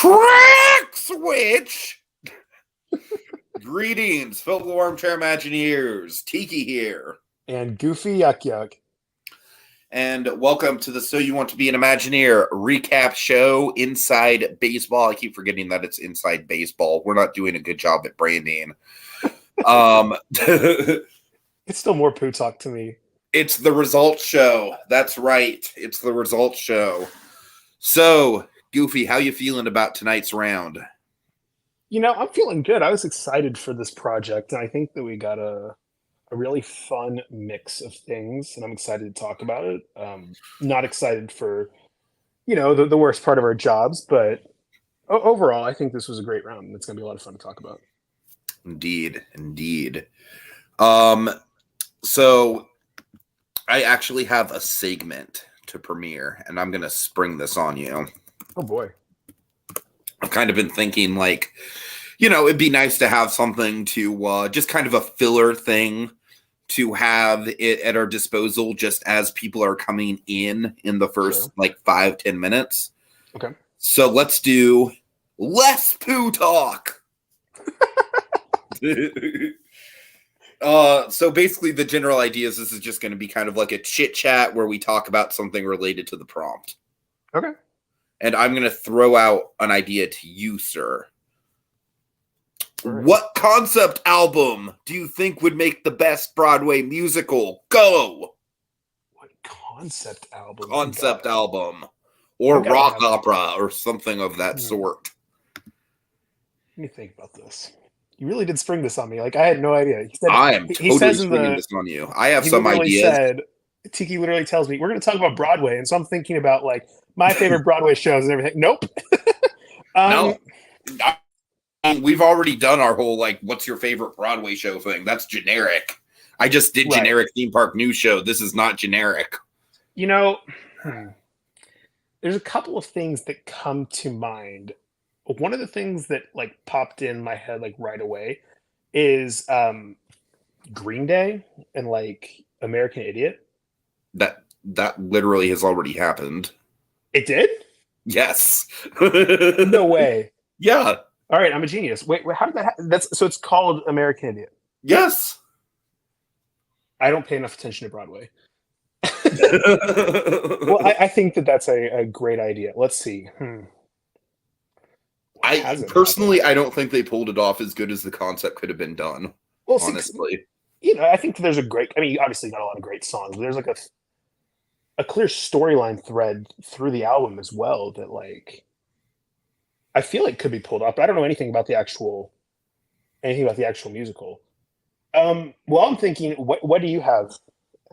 Crack switch! Greetings, fellow Armchair Imagineers. Tiki here. And Goofy Yuck Yuck. And welcome to the So You Want to Be an Imagineer recap show, Inside Baseball. I keep forgetting that it's Inside Baseball. We're not doing a good job at branding. It's still more poo talk to me. It's the results show. That's right. It's the results show. So, Goofy, how you feeling about tonight's round? You know, I'm feeling good. I was excited for this project, and I think that we got a really fun mix of things, and I'm excited to talk about it. Not excited for, the worst part of our jobs, but overall, I think this was a great round, and it's going to be a lot of fun to talk about. Indeed. So I actually have a segment to premiere, and I'm going to spring this on you. Oh, boy. I've kind of been thinking, it'd be nice to have something to just kind of a filler thing to have it at our disposal just as people are coming in the first, 5-10 minutes. Okay. So let's do less poo talk. So basically the general idea is this is just going to be kind of like a chit chat where we talk about something related to the prompt. Okay. And I'm going to throw out an idea to you, sir. Right. What concept album do you think would make the best Broadway musical? Go! What concept album? Concept album. Or rock opera or something of that sort. Let me think about this. You really did spring this on me. I had no idea. I am totally springing this on you. I have some ideas. Tiki literally tells me, we're going to talk about Broadway. And so I'm thinking about, my favorite Broadway shows and everything. Nope. No. We've already done our whole, what's your favorite Broadway show thing. That's generic. I just did generic theme park news show. This is not generic. There's a couple of things that come to mind. One of the things that, popped in my head, right away is Green Day and, American Idiot. That literally has already happened. It did? Yes. No way. Yeah. All right, I'm a genius. Wait, how did that happen? So it's called American Idiot. Yes. I don't pay enough attention to Broadway. Well, I think that's a great idea. Let's see. I don't think they pulled it off as good as the concept could have been done. Well, honestly. I think there's obviously not a lot of great songs, but there's a clear storyline thread through the album as well that I feel like could be pulled off, but I don't know anything about the actual musical. Well, I'm thinking, what do you have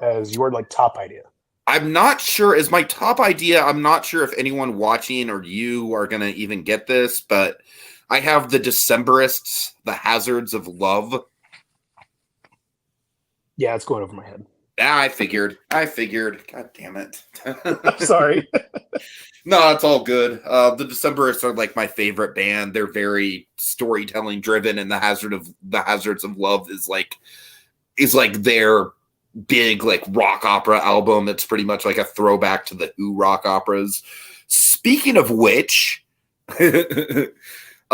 as your top idea? I'm not sure. As my top idea, I'm not sure if anyone watching or you are going to even get this, but I have the Decemberists, The Hazards of Love. Yeah, it's going over my head. I figured. God damn it. I'm sorry. No, it's all good. The Decemberists are my favorite band. They're very storytelling driven, and The Hazards of Love is their big rock opera album. It's pretty much a throwback to the Who rock operas. Speaking of which,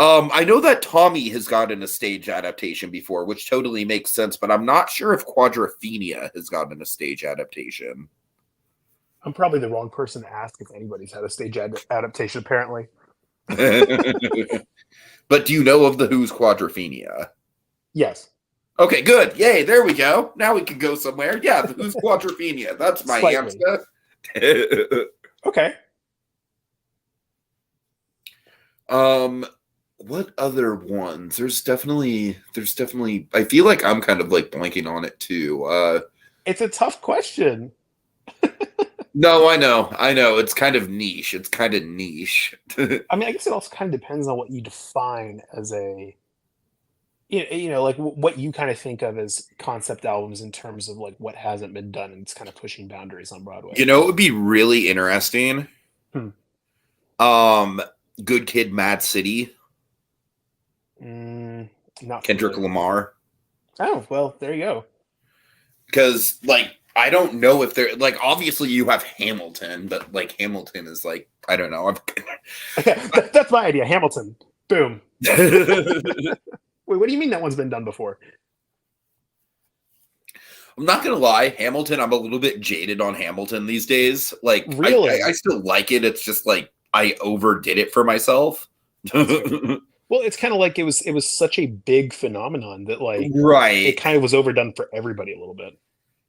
I know that Tommy has gotten a stage adaptation before, which totally makes sense, but I'm not sure if Quadrophenia has gotten a stage adaptation. I'm probably the wrong person to ask if anybody's had a stage adaptation, apparently. But do you know of the Who's Quadrophenia? Yes. Okay, good. Yay, there we go. Now we can go somewhere. Yeah, the Who's Quadrophenia. That's my answer. Okay. What other ones? There's definitely I feel like I'm kind of blanking on it too. It's a tough question. No, I know. It's kind of niche. I guess it also kind of depends on what you define as a what you kind of think of as concept albums in terms of what hasn't been done and it's kind of pushing boundaries on Broadway. It would be really interesting. Good Kid, Mad City. Not Kendrick Lamar. Oh, well, there you go. Because I don't know if they're obviously you have Hamilton, but Hamilton is I don't know. That's my idea. Hamilton. Boom. Wait, what do you mean that one's been done before? I'm not gonna lie, Hamilton. I'm a little bit jaded on Hamilton these days. Like, Really? I still like it. It's just like I overdid it for myself. Well, it's kind of like it was such a big phenomenon that like it Right. kind of was overdone for everybody a little bit.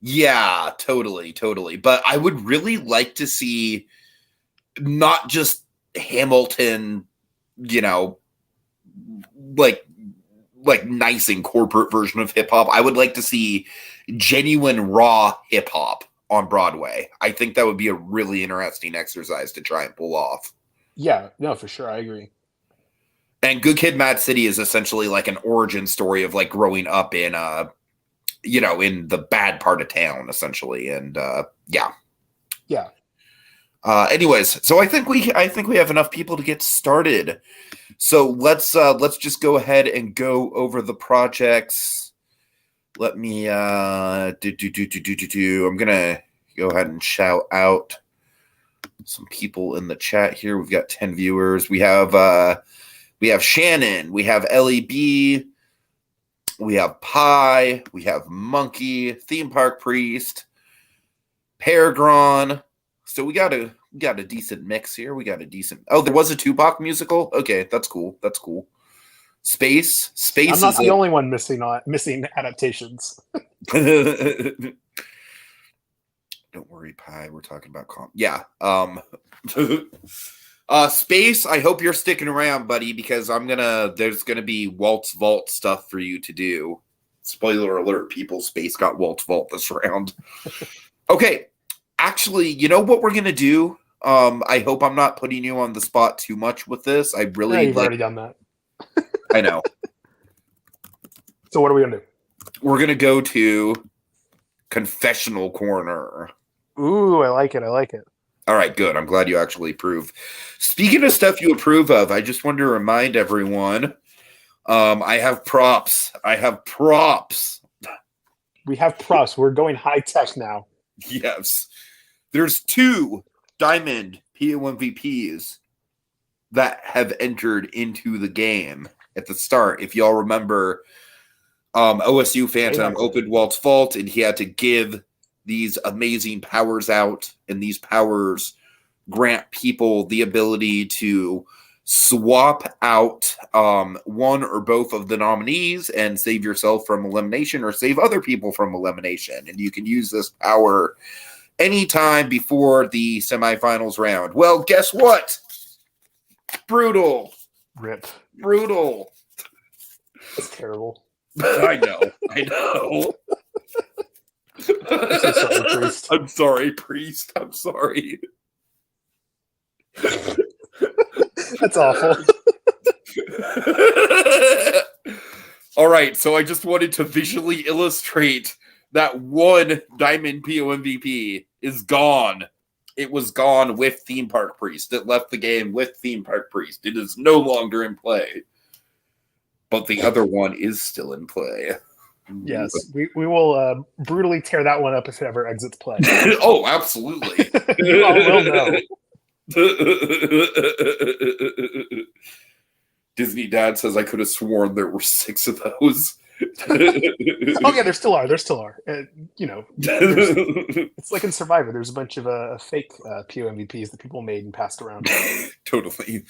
Yeah, totally, totally. But I would really like to see not just Hamilton, you know, like nice and corporate version of hip hop. I would like to see genuine raw hip hop on Broadway. I think that would be a really interesting exercise to try and pull off. Yeah, no, for sure. I agree. And Good Kid Mad City is essentially like an origin story of like growing up in in the bad part of town essentially. And yeah. Yeah. Anyways, so I think we have enough people to get started. So let's just go ahead and go over the projects. Let me I'm gonna go ahead and shout out some people in the chat here. We've got 10 viewers. We have Shannon, we have LEB, we have Pi, we have Monkey, Theme Park Priest, Peregron. So we got a decent mix here. We got a decent. Oh, there was a Tupac musical. Okay, that's cool. That's cool. Space. I'm not the only one missing adaptations. Don't worry, Pi. We're talking about Yeah. Space. I hope you're sticking around, buddy, because there's gonna be Walt's Vault stuff for you to do. Spoiler alert, people. Space got Walt's Vault this round. Okay. Actually, you know what we're gonna do? I hope I'm not putting you on the spot too much with this. I really Yeah, you've already done that. I know. So what are we gonna do? We're gonna go to Confessional Corner. Ooh, I like it. I like it. All right, good. I'm glad you actually approve. Speaking of stuff you approve of, I just want to remind everyone, I have props. We have props. We're going high tech now. Yes. There's 2 Diamond POMVPs that have entered into the game at the start. If y'all remember, OSU Phantom opened Walt's Vault, and he had to give these amazing powers out, and these powers grant people the ability to swap out one or both of the nominees and save yourself from elimination or save other people from elimination. And you can use this power anytime before the semifinals round. Well, guess what? Brutal. Rip. Brutal. That's terrible. I know. I'm so sorry, Priest. I'm sorry, Priest. I'm sorry. That's awful. All right, so I just wanted to visually illustrate that one Diamond POMVP is gone. It was gone with Theme Park Priest. It left the game with Theme Park Priest. It is no longer in play. But the other one is still in play. Yes, we will brutally tear that one up if it ever exits play. Oh, absolutely. You all will know. Disney Dad says I could have sworn there were 6 of those. Oh yeah, there still are. It's like in Survivor. There's a bunch of fake POMVPs that people made and passed around. Totally.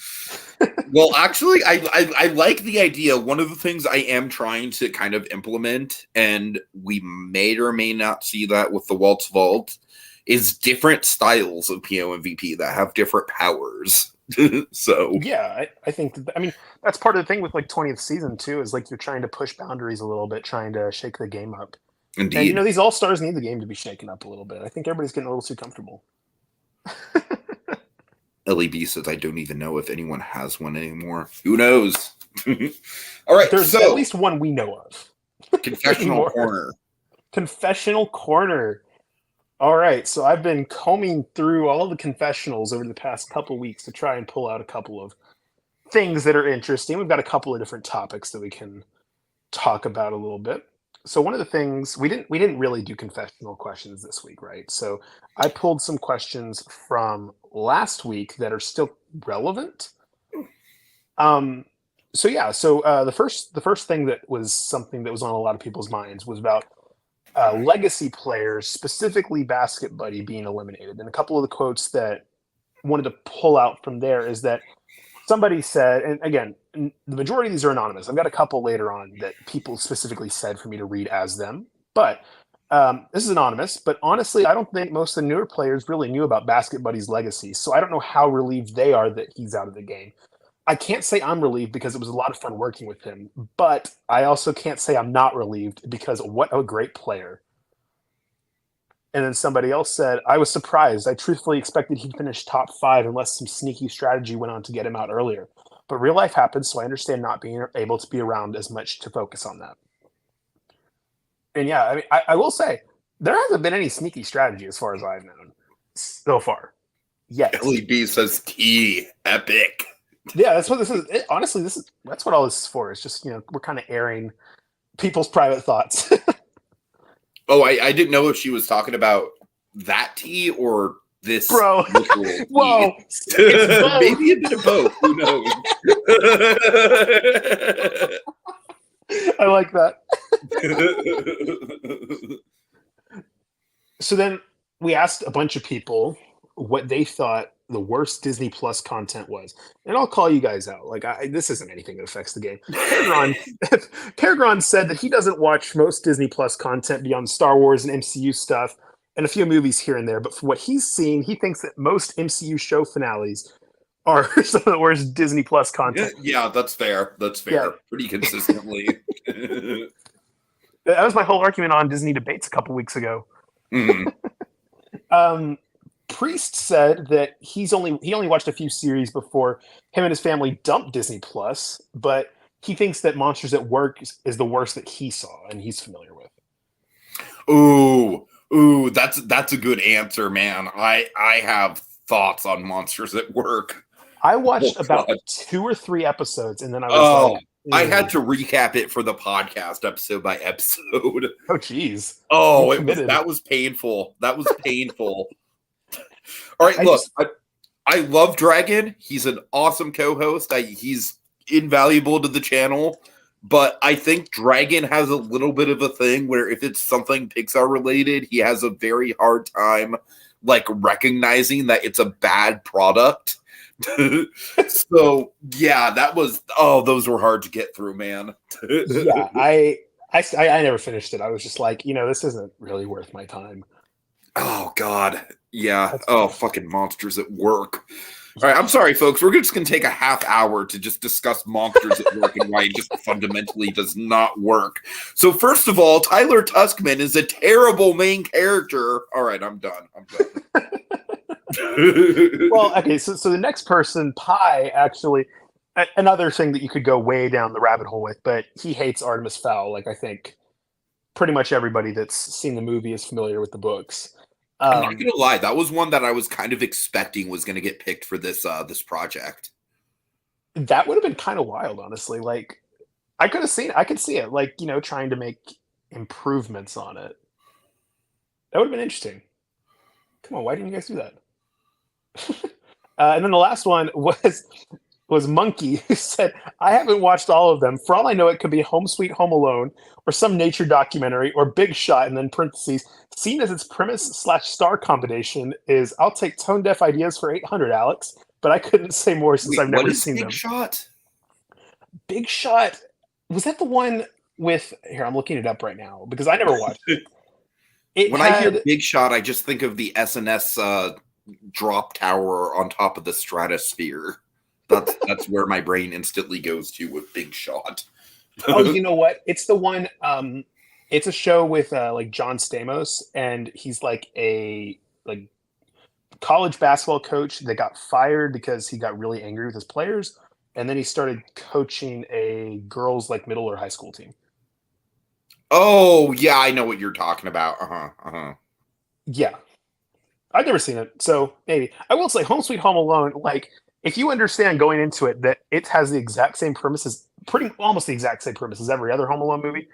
Well, actually, I like the idea. One of the things I am trying to kind of implement, and we may or may not see that with the Walt's Vault, is different styles of POMVP that have different powers. So yeah, I think that's part of the thing with like 20th season too, is like you're trying to push boundaries a little bit, trying to shake the game up. Indeed. And these all-stars need the game to be shaken up a little bit. I think everybody's getting a little too comfortable. LEB says I don't even know if anyone has one anymore. Who knows? All right, there's at least one we know of. Confessional Corner. Confessional Corner. All right, so I've been combing through all the confessionals over the past couple weeks to try and pull out a couple of things that are interesting. We've got a couple of different topics that we can talk about a little bit. So one of the things we didn't really do confessional questions this week, right? So I pulled some questions from last week that are still relevant. Um, so yeah, so the first thing that was something that was on a lot of people's minds was about legacy players, specifically Basket Buddy, being eliminated. And a couple of the quotes that wanted to pull out from there is that somebody said, and again, the majority of these are anonymous. I've got a couple later on that people specifically said for me to read as them, but this is anonymous. But honestly, I don't think most of the newer players really knew about Basket Buddy's legacy, so I don't know how relieved they are that he's out of the game. I can't say I'm relieved because it was a lot of fun working with him, but I also can't say I'm not relieved because what a great player. And then somebody else said, I was surprised. I truthfully expected he'd finish top 5 unless some sneaky strategy went on to get him out earlier. But real life happens, so I understand not being able to be around as much to focus on that. And yeah, I mean, I will say, there hasn't been any sneaky strategy as far as I've known so far. Yet. Ellie B says T, epic. Yeah, that's what this is. Honestly, that's what all this is for. It's just, we're kind of airing people's private thoughts. Oh, I didn't know if she was talking about that tea or this. Bro, whoa. Maybe a bit of both. Who knows? I like that. So then we asked a bunch of people what they thought the worst Disney Plus content was. And I'll call you guys out. Like, this isn't anything that affects the game. Peregrine said that he doesn't watch most Disney Plus content beyond Star Wars and MCU stuff and a few movies here and there. But from what he's seen, he thinks that most MCU show finales are some of the worst Disney Plus content. Yeah, that's fair. That's fair. Yeah. Pretty consistently. That was my whole argument on Disney debates a couple weeks ago. Mm-hmm. Priest said that he only watched a few series before him and his family dumped Disney Plus, but he thinks that Monsters at Work is the worst that he saw and he's familiar with. Ooh, that's a good answer, man. I have thoughts on Monsters at Work. I watched about 2 or 3 episodes and then I was like, I had to recap it for the podcast episode by episode. Oh, geez. Oh, that was painful. That was painful. All right, look, I love Dragon. He's an awesome co-host. He's invaluable to the channel. But I think Dragon has a little bit of a thing where if it's something Pixar related, he has a very hard time recognizing that it's a bad product. So yeah, those were hard to get through, man. Yeah, I never finished it. I was just like, this isn't really worth my time. Oh God, yeah. Fucking Monsters at Work. All right, I'm sorry, folks. We're just gonna take a half hour to just discuss Monsters at Work and why it just fundamentally does not work. So first of all, Tyler Tuskman is a terrible main character. All right, I'm done. Well, okay, so the next person, Pi, actually, another thing that you could go way down the rabbit hole with, but he hates Artemis Fowl. I think pretty much everybody that's seen the movie is familiar with the books. I'm not gonna lie, that was one that I was kind of expecting was gonna get picked for this project. That would have been kind of wild, honestly. I could see it, trying to make improvements on it. That would have been interesting. Come on, why didn't you guys do that? And then the last one was Monkey, who said, I haven't watched all of them. For all I know, it could be Home Sweet Home Alone or some nature documentary or Big Shot, and then parentheses, seen as its premise/star combination is, I'll take tone deaf ideas for 800, Alex, but I couldn't say more since I've never seen them. Big Shot? Big Shot, was that the one with, here, I'm looking it up right now because I never watched it. I hear Big Shot, I just think of the SNS drop tower on top of the stratosphere. That's where my brain instantly goes to with Big Shot. Oh, you know what? It's the one. It's a show with John Stamos, and he's a college basketball coach that got fired because he got really angry with his players, and then he started coaching a girls middle or high school team. Oh yeah, I know what you're talking about. Yeah, I've never seen it, so maybe I will say Home Sweet Home Alone. If you understand going into it that it has the exact same premises, almost the exact same premise as every other Home Alone movie,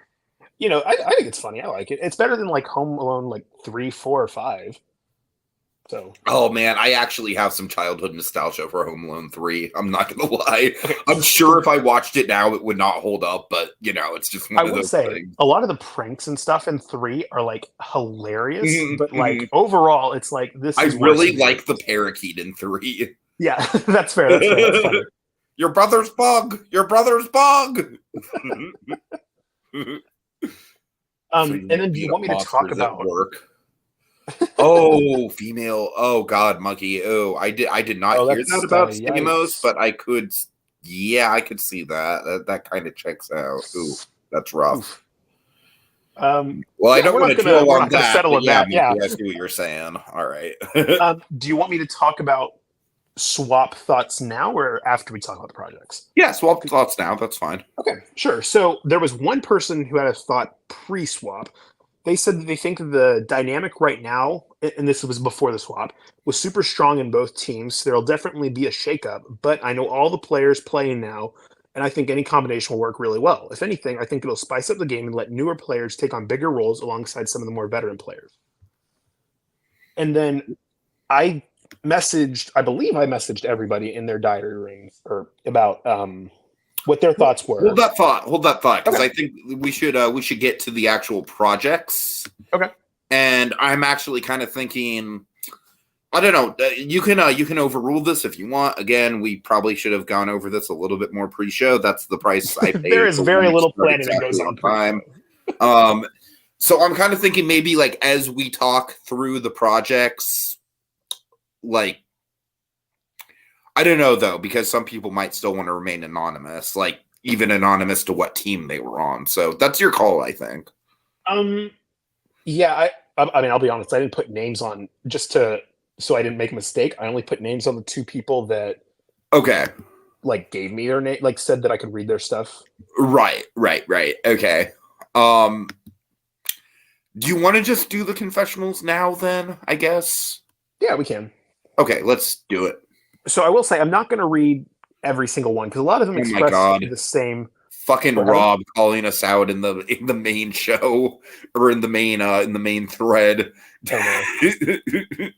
I think it's funny. I like it. It's better than like Home Alone, like 3, 4, or 5. So, Oh man, I actually have some childhood nostalgia for Home Alone 3. I'm not gonna lie. okay, I'm sure if I watched it now, it would not hold up, but it's just I one of will those say things. a lot of the pranks and stuff in 3 are like hilarious, Mhm, but like mhm. overall, it's like this I is worse really than the like the original. parakeet in 3. Yeah, that's fair. That's fair. That's funny. Your brother's bug. Your brother's bug. So you And want then to do you beat want up me to talk monsters at about? work? Oh, female. Oh God, monkey. Oh, I did not Oh, hear that that's about Stamos, yikes. but I could. Yeah, I could see that. That kind of checks out. Ooh, that's rough. Oof. Well, I Yeah, don't want to dwell we're on not gonna that, settle but on yeah, that. Yeah. monkey. I see what you're saying. All right. Do you want me to talk about swap thoughts now or after we talk about the projects? Yeah, swap thoughts now. That's fine. Okay, sure. So there was one person who had a thought pre-swap. They said that they think the dynamic right now, and this was before the swap, was super strong in both teams. So there'll definitely be a shakeup, but I know all the players playing now, and I think any combination will work really well. If anything, I think it'll spice up the game and let newer players take on bigger roles alongside some of the more veteran players. And then I I believe I messaged everybody in their diary rings or about what their thoughts Hold were. that thought. Hold that thought, because Okay. I think we should get to the actual projects. Okay. And I'm actually kind of thinking, I don't know. You can overrule this if you want. Again, we probably should have gone over this a little bit more pre-show. That's the price I There pay is for when very we little start planning that exactly goes on on time. pre-show. Um, so I'm kind of thinking maybe like as we talk through the projects, like I don't know though, because some people might still want to remain anonymous, like even anonymous to what team they were on. So that's your call, I think. Um, yeah, I mean, I'll be honest. I didn't put names on just to so I didn't make a mistake. I only put names on the two people that Okay. like gave me their name, like said that I could read their stuff. Right. Okay. Um, do you want to just do the confessionals now then, I guess? Yeah, we can. Okay, let's do it. So I will say I'm not going to read every single one because a lot of them Oh my express god. the same. Fucking Go ahead. Rob calling us out in the main show or in the main thread. Oh no.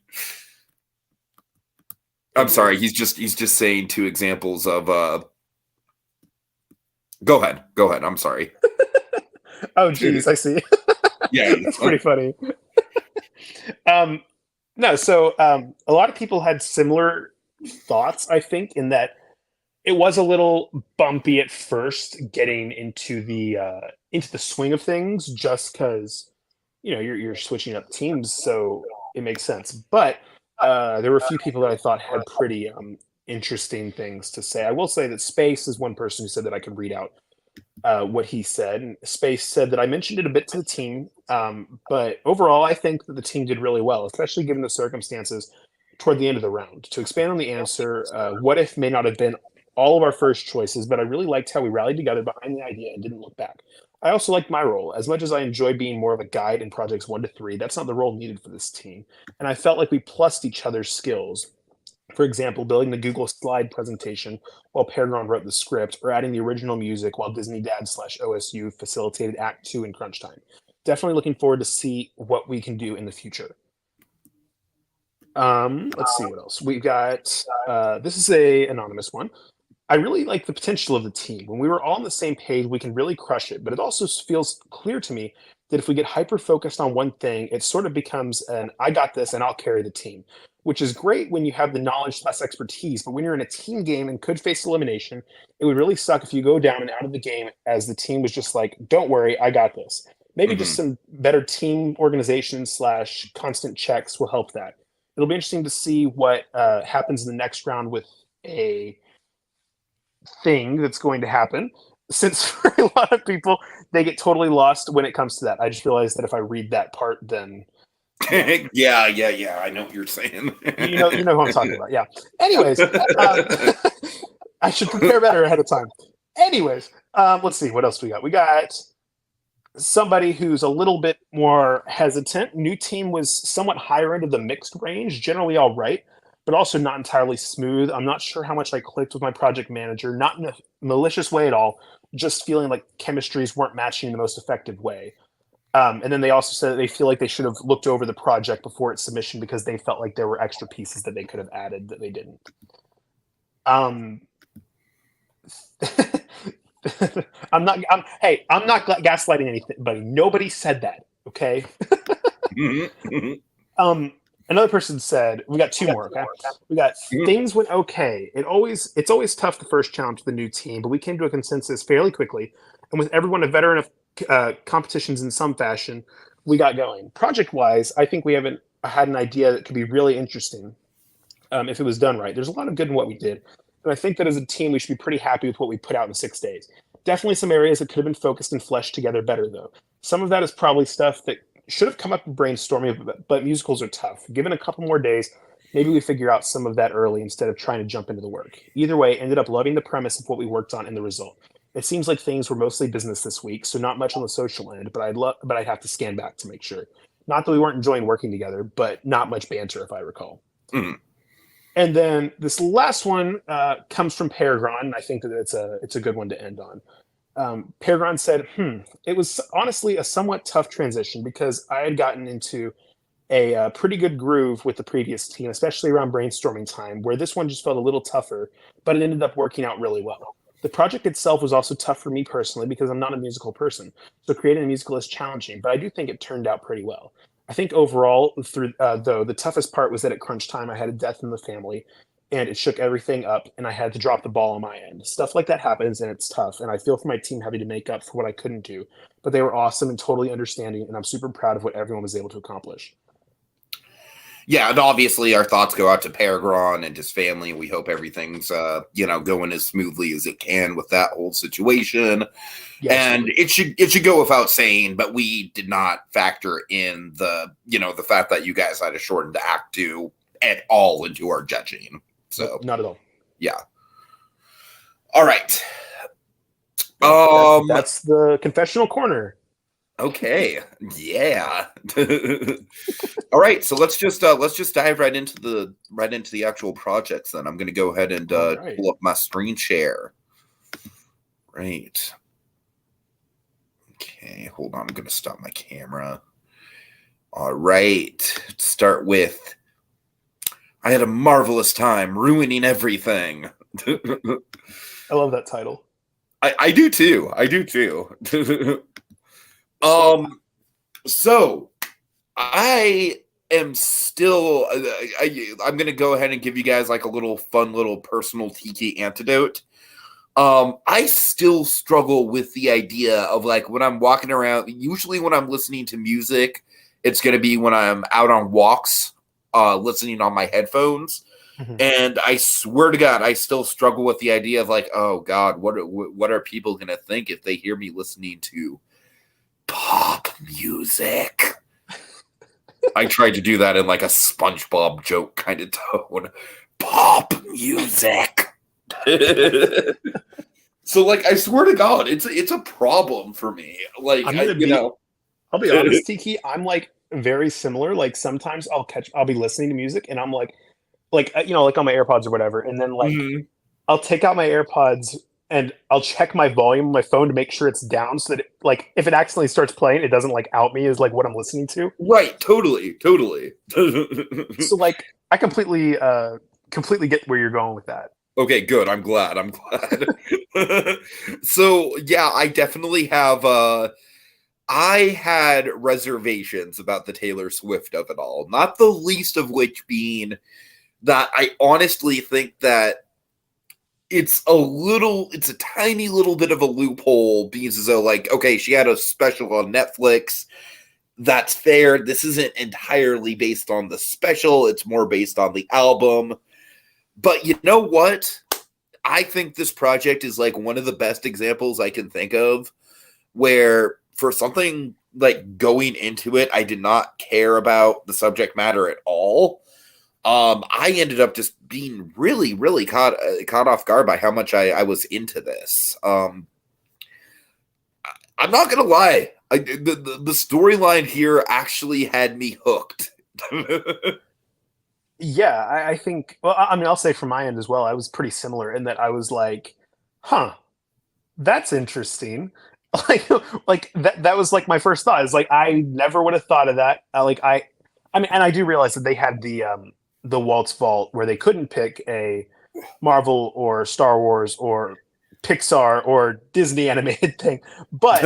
I'm sorry, he's just saying two examples of Go ahead. Go ahead. I'm sorry. Oh geez, I see. Yeah. That's pretty funny. Um, no, so a lot of people had similar thoughts. I think in that it was a little bumpy at first getting into the swing of things, just because you're switching up teams, so it makes sense. But there were a few people that I thought had pretty interesting things to say. I will say that Space is one person who said that I could read out what he said. And Space said that I mentioned it a bit to the team, but overall, I think that the team did really well, especially given the circumstances toward the end of the round. To expand on the answer, what if may not have been all of our first choices, but I really liked how we rallied together behind the idea and didn't look back. I also liked my role. As much as I enjoy being more of a guide in projects 1 to 3, that's not the role needed for this team. And I felt like we plussed each other's skills. For example, building the Google slide presentation while Paragon wrote the script, or adding the original music while Disney Dad slash OSU facilitated Act 2 in crunch time. Definitely looking forward to see what we can do in the future. Let's see what else. We got this is a anonymous one. I really like the potential of the team. When we were all on the same page, we can really crush it. But it also feels clear to me that if we get hyper focused on one thing, it sort of becomes an I got this and I'll carry the team, which is great when you have the knowledge plus expertise. But when you're in a team game and could face elimination, it would really suck if you go down and out of the game as the team was just like, don't worry, I got this. Maybe just Mhm. some better team organization slash constant checks will help that. It'll be interesting to see what happens in the next round with a thing that's going to happen, since for a lot of people they get totally lost when it comes to that. I just realized that if I read that part, then Yeah. I know what you're saying. you know who I'm talking about. Yeah. Anyways, I should prepare better ahead of time. Anyways, let's see what else we got. We got somebody who's a little bit more hesitant. New team was somewhat higher end of the mixed range, generally all right, but also not entirely smooth. I'm not sure how much I clicked with my project manager, not in a malicious way at all, just feeling like chemistries weren't matching in the most effective way. And then they also said that they feel like they should have looked over the project before its submission because they felt like there were extra pieces that they could have added that they didn't. Um, I'm not gaslighting anybody. Nobody said that. Okay. Um, Another person said, we got two more. Okay. We got things went okay. It's always tough the first challenge with the new team, but we came to a consensus fairly quickly. And with everyone a veteran of competitions in some fashion, we got going. Project wise, I think we haven't had an idea that could be really interesting if it was done right. There's a lot of good in what we did. And I think that as a team, we should be pretty happy with what we put out in 6 days. Definitely some areas that could have been focused and fleshed together better, though. Some of that is probably stuff that should have come up in brainstorming, but musicals are tough. Given a couple more days, maybe we figure out some of that early instead of trying to jump into the work. Either way, ended up loving the premise of what we worked on and the result. It seems like things were mostly business this week, so not much on the social end, but I'd have to scan back to make sure. Not that we weren't enjoying working together, but not much banter, if I recall. Mm. And then this last one comes from Peregrine, and I think that it's a good one to end on. Peregrine said, it was honestly a somewhat tough transition because I had gotten into a pretty good groove with the previous team, especially around brainstorming time, where this one just felt a little tougher, but it ended up working out really well. The project itself was also tough for me personally because I'm not a musical person, so creating a musical is challenging, but I do think it turned out pretty well. I think overall, though, the toughest part was that at crunch time, I had a death in the family, and it shook everything up, and I had to drop the ball on my end. Stuff like that happens, and it's tough, and I feel for my team having to make up for what I couldn't do, but they were awesome and totally understanding, and I'm super proud of what everyone was able to accomplish. Yeah, and obviously our thoughts go out to Peregrine and his family. We hope everything's going as smoothly as it can with that whole situation. Yeah, and absolutely. it should go without saying, but we did not factor in the fact that you guys had a shortened act to at all into our judging. So not at all. Yeah. All right. That's the confessional corner. Okay. Yeah. All right. So let's just dive right into the actual projects. Then I'm going to go ahead and pull up my screen share. Right. Okay. Hold on. I'm going to stop my camera. All right. Start with. I had a marvelous time ruining everything. I love that title. I do too. So I am still. I'm gonna go ahead and give you guys like a little fun, little personal Tiki antidote. I still struggle with the idea of like when I'm walking around. Usually, when I'm listening to music, it's gonna be when I'm out on walks, listening on my headphones. Mm-hmm. And I swear to God, I still struggle with the idea of like, oh God, what are people gonna think if they hear me listening to pop music? I tried to do that in like a SpongeBob joke kind of tone. Pop music. So like, I swear to God, it's a problem for me. Like, I'll be honest, Tiki. I'm like very similar. Like sometimes I'll be listening to music and I'm like on my AirPods or whatever, and then like I'll take out my AirPods and I'll check my volume on my phone to make sure it's down so that like if it accidentally starts playing, it doesn't like out me as like what I'm listening to. Right. Totally. So like I completely get where you're going with that. Okay, good. I'm glad. So yeah, I definitely have I had reservations about the Taylor Swift of it all, not the least of which being that I honestly think that it's a tiny little bit of a loophole because as though like, okay, she had a special on Netflix. That's fair. This isn't entirely based on the special. It's more based on the album. But you know what? I think this project is like one of the best examples I can think of where for something like going into it, I did not care about the subject matter at all. I ended up just being really, really caught off guard by how much I was into this. I'm not gonna lie, the storyline here actually had me hooked. Yeah, I think. Well, I mean, I'll say from my end as well. I was pretty similar in that I was like, That's interesting. Like, like that was like my first thought. Is like I never would have thought of that. I mean, and I do realize that they had the Waltz Vault where they couldn't pick a Marvel or Star Wars or Pixar or Disney animated thing, but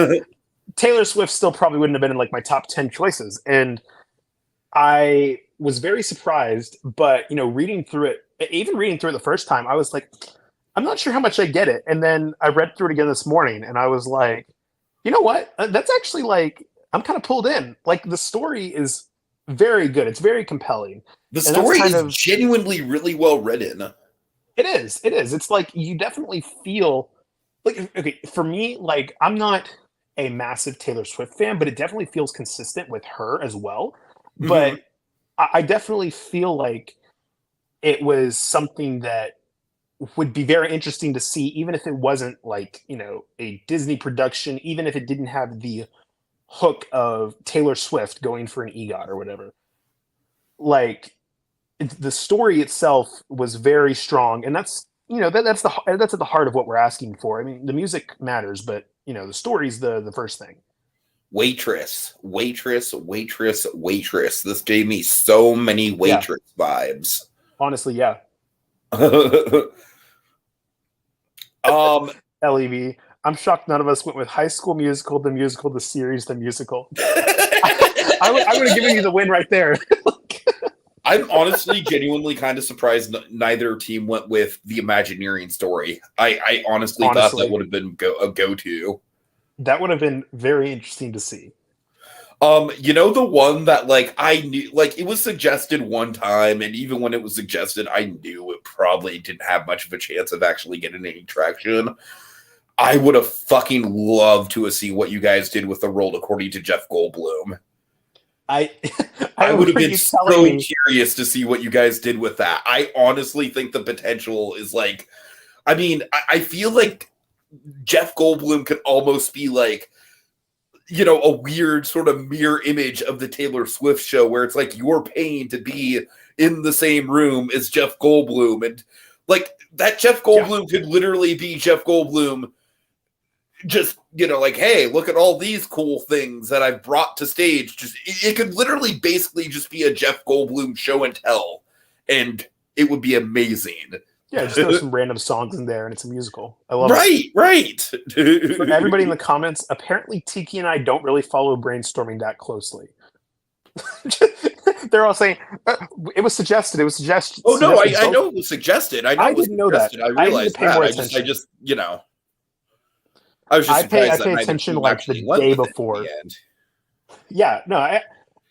Taylor Swift still probably wouldn't have been in like my top 10 choices. And I was very surprised, but reading through it, even reading through it the first time, I was like, I'm not sure how much I get it. And then I read through it again this morning, and I was like, you know what? That's actually like I'm kind of pulled in. Like the story is very good. It's very compelling. The And that's story kind is of genuinely really well written. it is. It is. It's like you definitely feel like okay, for me, like I'm not a massive Taylor Swift fan, but it definitely feels consistent with her as well. Mhm. But I definitely feel like it was something that would be very interesting to see, even if it wasn't like, a Disney production, even if it didn't have the hook of Taylor Swift going for an EGOT or whatever. Like the story itself was very strong, and that's at the heart of what we're asking for. I mean, the music matters, but the story's the first thing. Waitress, waitress, waitress, waitress. This gave me so many Yeah, waitress vibes. honestly, yeah. um, Lev, I'm shocked none of us went with High School Musical, the musical, the series, the musical. I would have given you the win right there. I'm honestly genuinely kind of surprised neither team went with the Imagineering story. I honestly thought that Honestly, would have been a go-to. that would have been very interesting to see. The one that like I knew like it was suggested one time, and even when it was suggested, I knew it probably didn't have much of a chance of actually getting any traction. I would have fucking loved to have seen what you guys did with the World According to Jeff Goldblum. I I I would have remember been you telling so me. curious to see what you guys did with that. I honestly think the potential is like, I mean, I feel like Jeff Goldblum could almost be like, a weird sort of mirror image of the Taylor Swift show where it's like you're paying to be in the same room as Jeff Goldblum. And like that Jeff Yeah, Goldblum could literally be Jeff Goldblum just like, hey, look at all these cool things that I've brought to stage. Just it could literally basically just be a Jeff Goldblum show and tell, and it would be amazing. yeah, just throw some random songs in there and it's a musical. I love it. Right. For everybody in the comments, apparently Tiki and I don't really follow brainstorming that closely. They're all saying it was suggested. It was suggested. Oh no, Suggested I so know it was suggested. I know I it was didn't know that. suggested. I I need to realized pay that. more I attention. just, I was just I surprised that pay neither attention team like the actually went day with it in the before. end. Yeah, no,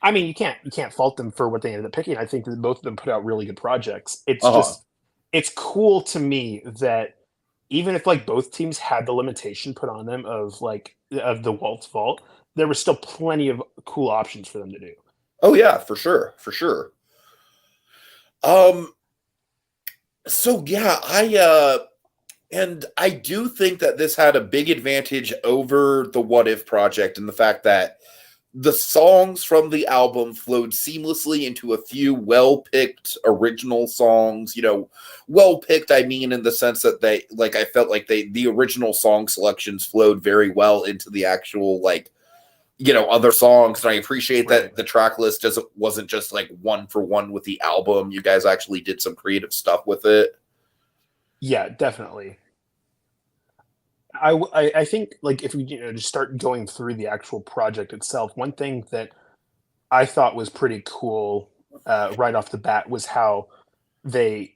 I mean you can't fault them for what they ended up picking. I think that both of them put out really good projects. It's Uh-huh. just it's cool to me that even if like both teams had the limitation put on them of the Waltz Vault, there was still plenty of cool options for them to do. Oh yeah, for sure, for sure. Um. So yeah, and I do think that this had a big advantage over the What If project in the fact that the songs from the album flowed seamlessly into a few well-picked original songs. Well-picked, I mean, in the sense that I felt like the original song selections flowed very well into the actual, other songs. And I appreciate Right. that the track list wasn't just like one for one with the album. You guys actually did some creative stuff with it. Yeah, definitely. I think like if we just start going through the actual project itself, one thing that I thought was pretty cool right off the bat was how they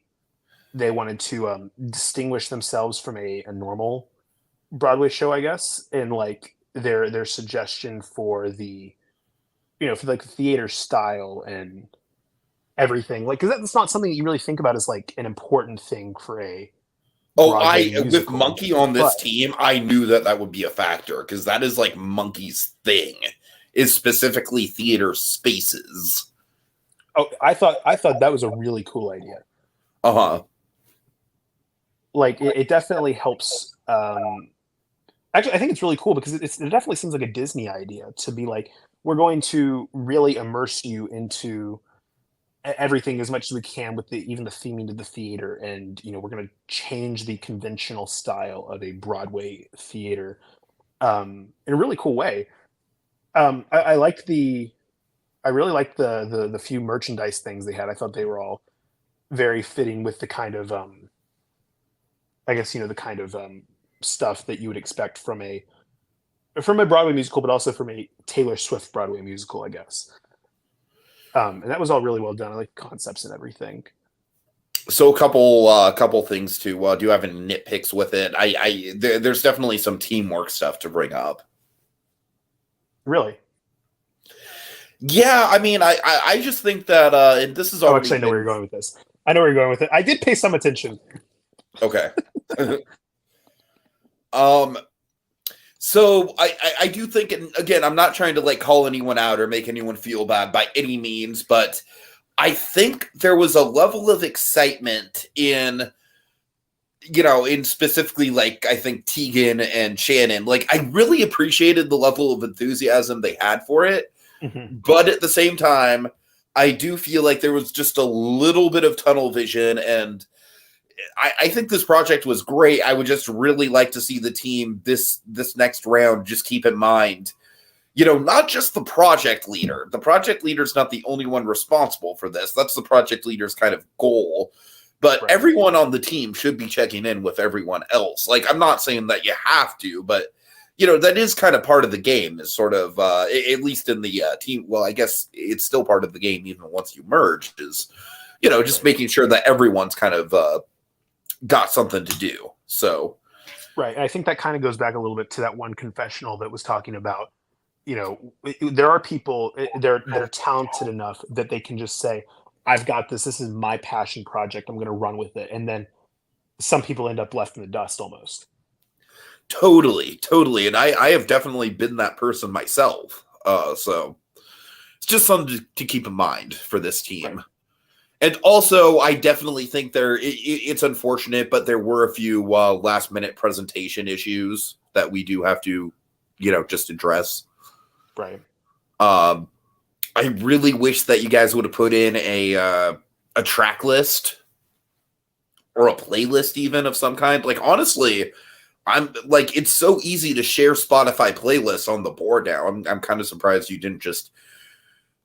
they wanted to distinguish themselves from a normal Broadway show, I guess, and like their suggestion for the for like the theater style and everything, like because that's not something that you really think about as like an important thing for a Oh, Broadway with musical, Monkey on but this team, I knew that would be a factor because that is like Monkey's thing, is specifically theater spaces. oh, I thought that was a really cool idea. Uh huh. Like it definitely helps. Actually, I think it's really cool because it definitely seems like a Disney idea to be like, we're going to really immerse you into everything as much as we can with even the theming of the theater, and we're going to change the conventional style of a Broadway theater in a really cool way. I liked I really liked the few merchandise things they had. I thought they were all very fitting with the kind of I guess the kind of stuff that you would expect from a Broadway musical, but also from a Taylor Swift Broadway musical, I guess. And that was all really well done. I like concepts and everything. So a couple things to do you have any nitpicks with it? There's definitely some teamwork stuff to bring up. Really? Yeah, I mean, I just think that and this is Oh, already actually, I know where you're going with this. I know where you're going with it. I did pay some attention. Okay. um, so I do think, and again, I'm not trying to like call anyone out or make anyone feel bad by any means, but I think there was a level of excitement in specifically like I think Tegan and Shannon. Like I really appreciated the level of enthusiasm they had for it. Mm-hmm. But at the same time, I do feel like there was just a little bit of tunnel vision, and I think this project was great. I would just really like to see the team this next round just keep in mind, not just the project leader. The project leader's not the only one responsible for this. That's the project leader's kind of goal. But Right. everyone on the team should be checking in with everyone else. Like, I'm not saying that you have to, but that is kind of part of the game, is sort of, at least in the team. Well, I guess it's still part of the game even once you merge, is, just making sure that everyone's kind of got something to do. So, Right. And I think that kind of goes back a little bit to that one confessional that was talking about, there are people that are talented enough that they can just say, I've got this. This is my passion project. I'm going to run with it. And then some people end up left in the dust almost. Totally. And I have definitely been that person myself. So it's just something to keep in mind for this team. Right. And also, I definitely think it's unfortunate, but there were a few last minute presentation issues that we do have to, just address. Right. I really wish that you guys would have put in a track list or a playlist even of some kind. Like, honestly, I'm like, it's so easy to share Spotify playlists on the board now. I'm kind of surprised you didn't just,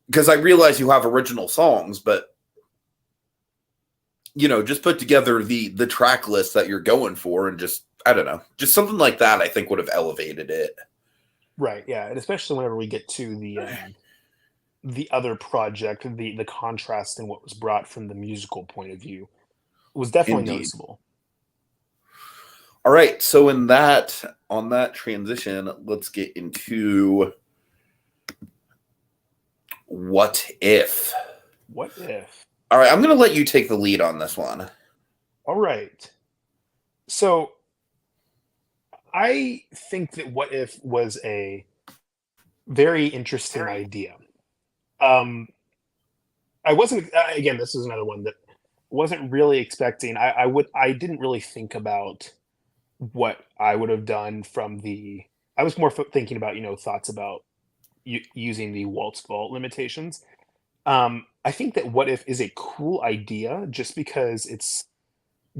because I realize you have original songs, but just put together the track list that you're going for, and just, I don't know, just something like that I think would have elevated it. Right. Yeah. And especially whenever we get to the other project, the contrast in what was brought from the musical point of view was definitely noticeable. All right. So on that transition, let's get into what if. What if? All right, I'm going to let you take the lead on this one. All right. So I think that what if was a very interesting idea. I wasn't, again, this is another one that wasn't really expecting. I didn't really think about what I would have done I was more thinking about, thoughts about using the waltz vault limitations. I think that what if is a cool idea just because it's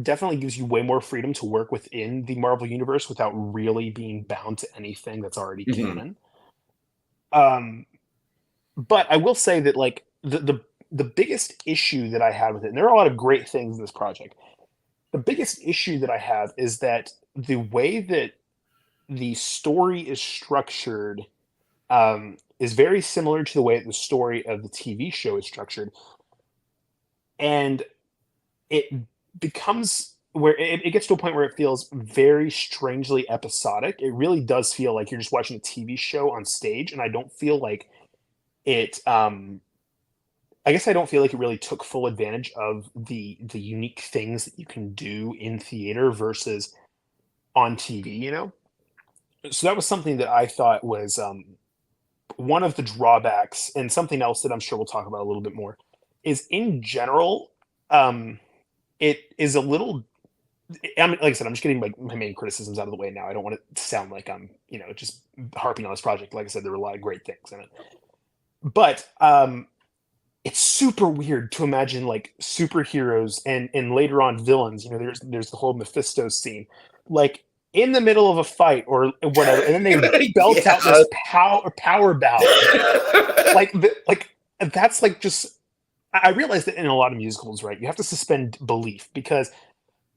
definitely gives you way more freedom to work within the Marvel universe without really being bound to anything that's already canon. But I will say that like the biggest issue that I had with it, and there are a lot of great things in this project. The biggest issue that I have is that the way that the story is structured is very similar to the way that the story of the TV show is structured. And it becomes where it gets to a point where it feels very strangely episodic. It really does feel like you're just watching a TV show on stage, and I don't feel like it I guess I don't feel like it really took full advantage of the unique things that you can do in theater versus on TV. So that was something that I thought was one of the drawbacks, and something else that I'm sure we'll talk about a little bit more, is in general, it is a little. I mean, like I said, I'm just getting my main criticisms out of the way now. I don't want it to sound like I'm, just harping on this project. Like I said, there were a lot of great things in it, but it's super weird to imagine like superheroes and later on villains. You know, there's the whole Mephisto scene, like in the middle of a fight or whatever, and then they belt out Yeah. this power ballad. Like that's like just. I realize that in a lot of musicals, right, you have to suspend belief because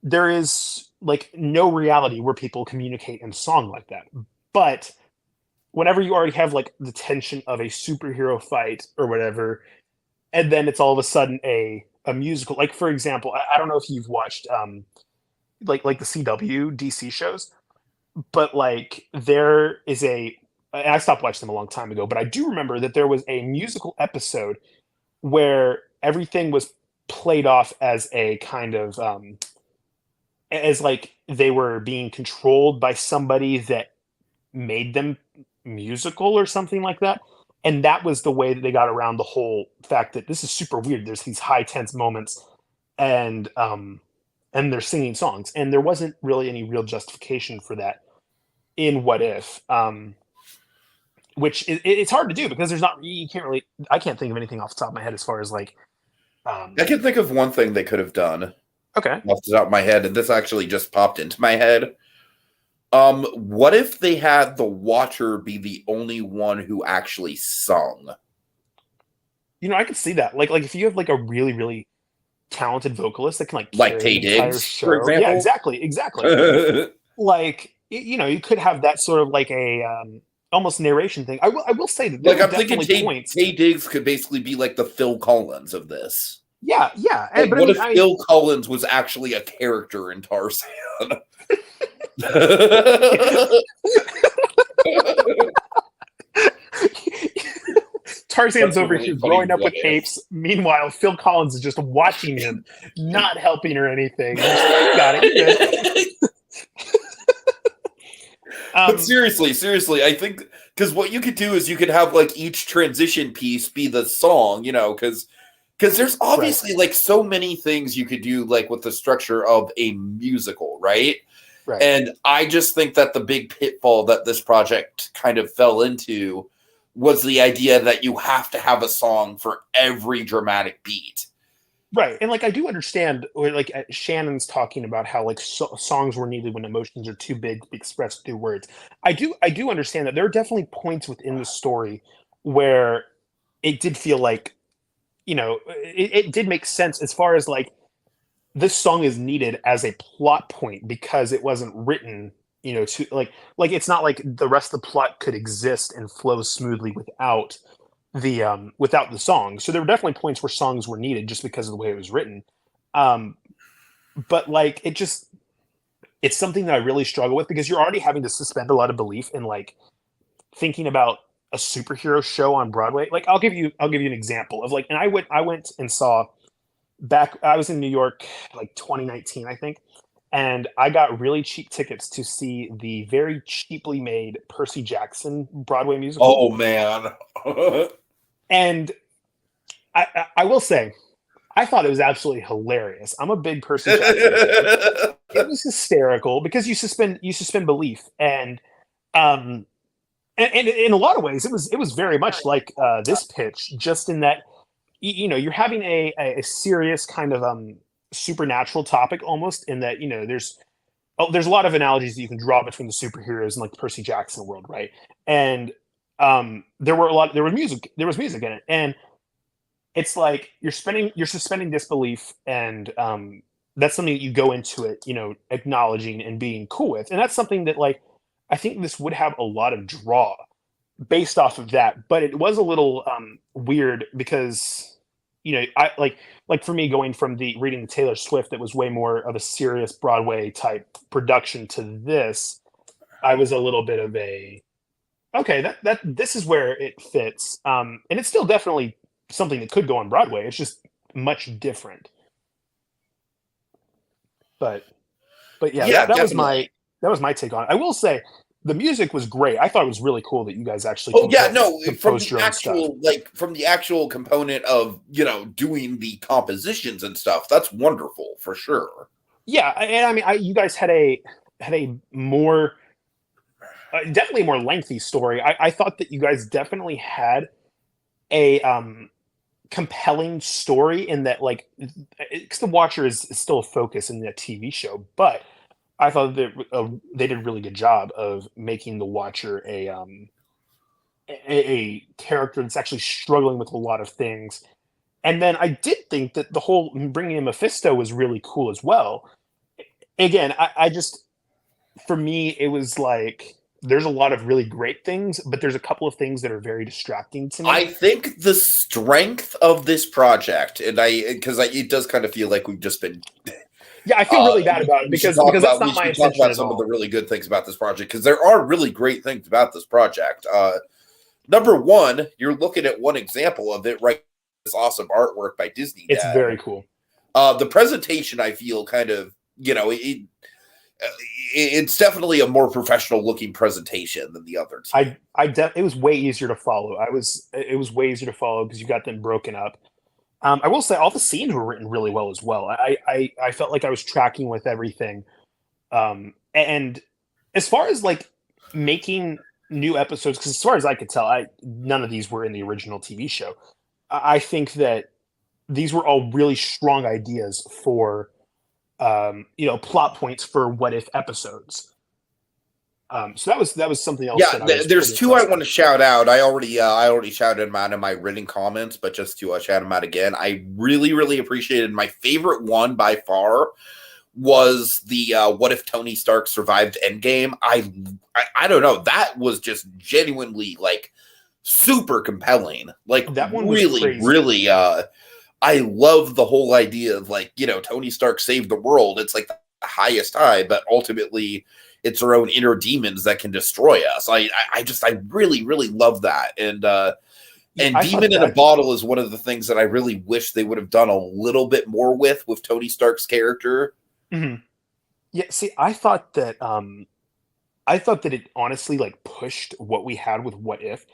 there is like no reality where people communicate in song like that. But whenever you already have like the tension of a superhero fight or whatever, and then it's all of a sudden a musical. Like for example, I don't know if you've watched like the CW DC shows, but like there is a and I stopped watching them a long time ago, but I do remember that there was a musical episode where everything was played off as a kind of as like they were being controlled by somebody that made them musical or something like that. And that was the way that they got around the whole fact that this is super weird. There's these high tense moments and they're singing songs. And there wasn't really any real justification for that in What If. Which it's hard to do because there's not you can't really I can't think of anything off the top of my head as far as like I can think of one thing they could have done okay. off the top of my head, and this actually just popped into my head. What if they had the Watcher be the only one who actually sung? You know, I could see that. Like if you have like a really, really talented vocalist that can like carry Tay an entire Diggs, for show. Yeah, example? exactly. Like you know, you could have that sort of like a almost narration thing. I will say that there Like, were I'm thinking definitely points. Tay Diggs could basically be like the Phil Collins of this. Yeah. Like, But I what mean, if Phil Collins was actually a character in Tarzan? Tarzan's That's a over really here funny growing up what with if. apes. Meanwhile, Phil Collins is just watching him, not helping or anything. You got it. You're good. But seriously, I think because what you could do is you could have like each transition piece be the song, you know, because there's obviously right, like so many things you could do like with the structure of a musical, right? right. And I just think that the big pitfall that this project kind of fell into was the idea that you have to have a song for every dramatic beat. Right, and, like, I do understand or, like, Shannon's talking about how, like, songs were needed when emotions are too big to be expressed through words. I do understand that there are definitely points within the story where it did feel like, you know, it did make sense as far as, like, this song is needed as a plot point because it wasn't written, you know, to it's not like the rest of the plot could exist and flow smoothly without the song. So there were definitely points where songs were needed just because of the way it was written. Um, but like it's something that I really struggle with because you're already having to suspend a lot of belief in like thinking about a superhero show on Broadway. Like I'll give you an example of like and I went and saw back I was in New York like 2019, I think. And I got really cheap tickets to see the very cheaply made Percy Jackson Broadway musical. Oh man. And I will say, I thought it was absolutely hilarious. I'm a big Percy Jackson fan. It was hysterical because you suspend belief, um, and in a lot of ways, it was very much like this pitch, just in that you know you're having a serious kind of supernatural topic almost in that you know there's a lot of analogies that you can draw between the superheroes and like the Percy Jackson world, right? And there was music in it, and it's like you're suspending disbelief and that's something that you go into it, you know, acknowledging and being cool with. And that's something that like I think this would have a lot of draw based off of that. But it was a little weird because you know, I like for me going from the reading the Taylor Swift that was way more of a serious Broadway type production to this, I was a little bit of a okay, that this is where it fits. And it's still definitely something that could go on Broadway. It's just much different. But yeah, Yeah, definitely. that was my take on it. I will say the music was great. I thought it was really cool that you guys actually Oh yeah, no, composed your own stuff. from the actual component of, you know, doing the compositions and stuff, that's wonderful for sure. Yeah, and I mean, you guys had a more definitely more lengthy story. I thought that you guys definitely had a compelling story in that, like, because the Watcher is still a focus in the TV show, but I thought that they did a really good job of making the Watcher a character that's actually struggling with a lot of things. And then I did think that the whole bringing in Mephisto was really cool as well. Again, I just, for me, it was like there's a lot of really great things, but there's a couple of things that are very distracting to I me. think the strength of this project, and it does kind of feel like we've just been. Yeah, I feel really bad about it because that's We not my should talk intention about at some of the all. really good things about this project, because there are really great things about this project. Number one, you're looking at one example of it, right? This awesome artwork by Disney It's Dad. very cool. The presentation, I feel, kind of, it's definitely a more professional looking presentation than the other two. It was way easier to follow. It was way easier to follow because you got them broken up. I will say all the scenes were written really well as well. I felt like I was tracking with everything. And as far as like making new episodes, because as far as I could tell, none of these were in the original TV show. I think that these were all really strong ideas for plot points for what if episodes. So that was something else. Yeah, That I was there's pretty two I impressed want to with. shout out. I already shouted them out in my written comments, but just to shout them out again, I really, really appreciated. My favorite one by far was the what if Tony Stark survived Endgame. I don't know, that was just genuinely like super compelling. Like That one was really, crazy. really. I love the whole idea of like Tony Stark saved the world. It's like the highest high, but ultimately it's our own inner demons that can destroy us. I really, really love that. And I Demon thought in a that. Bottle is one of the things that I really wish they would have done a little bit more with Tony Stark's character. Mhm. Yeah, see, I thought that it honestly like pushed what we had with What If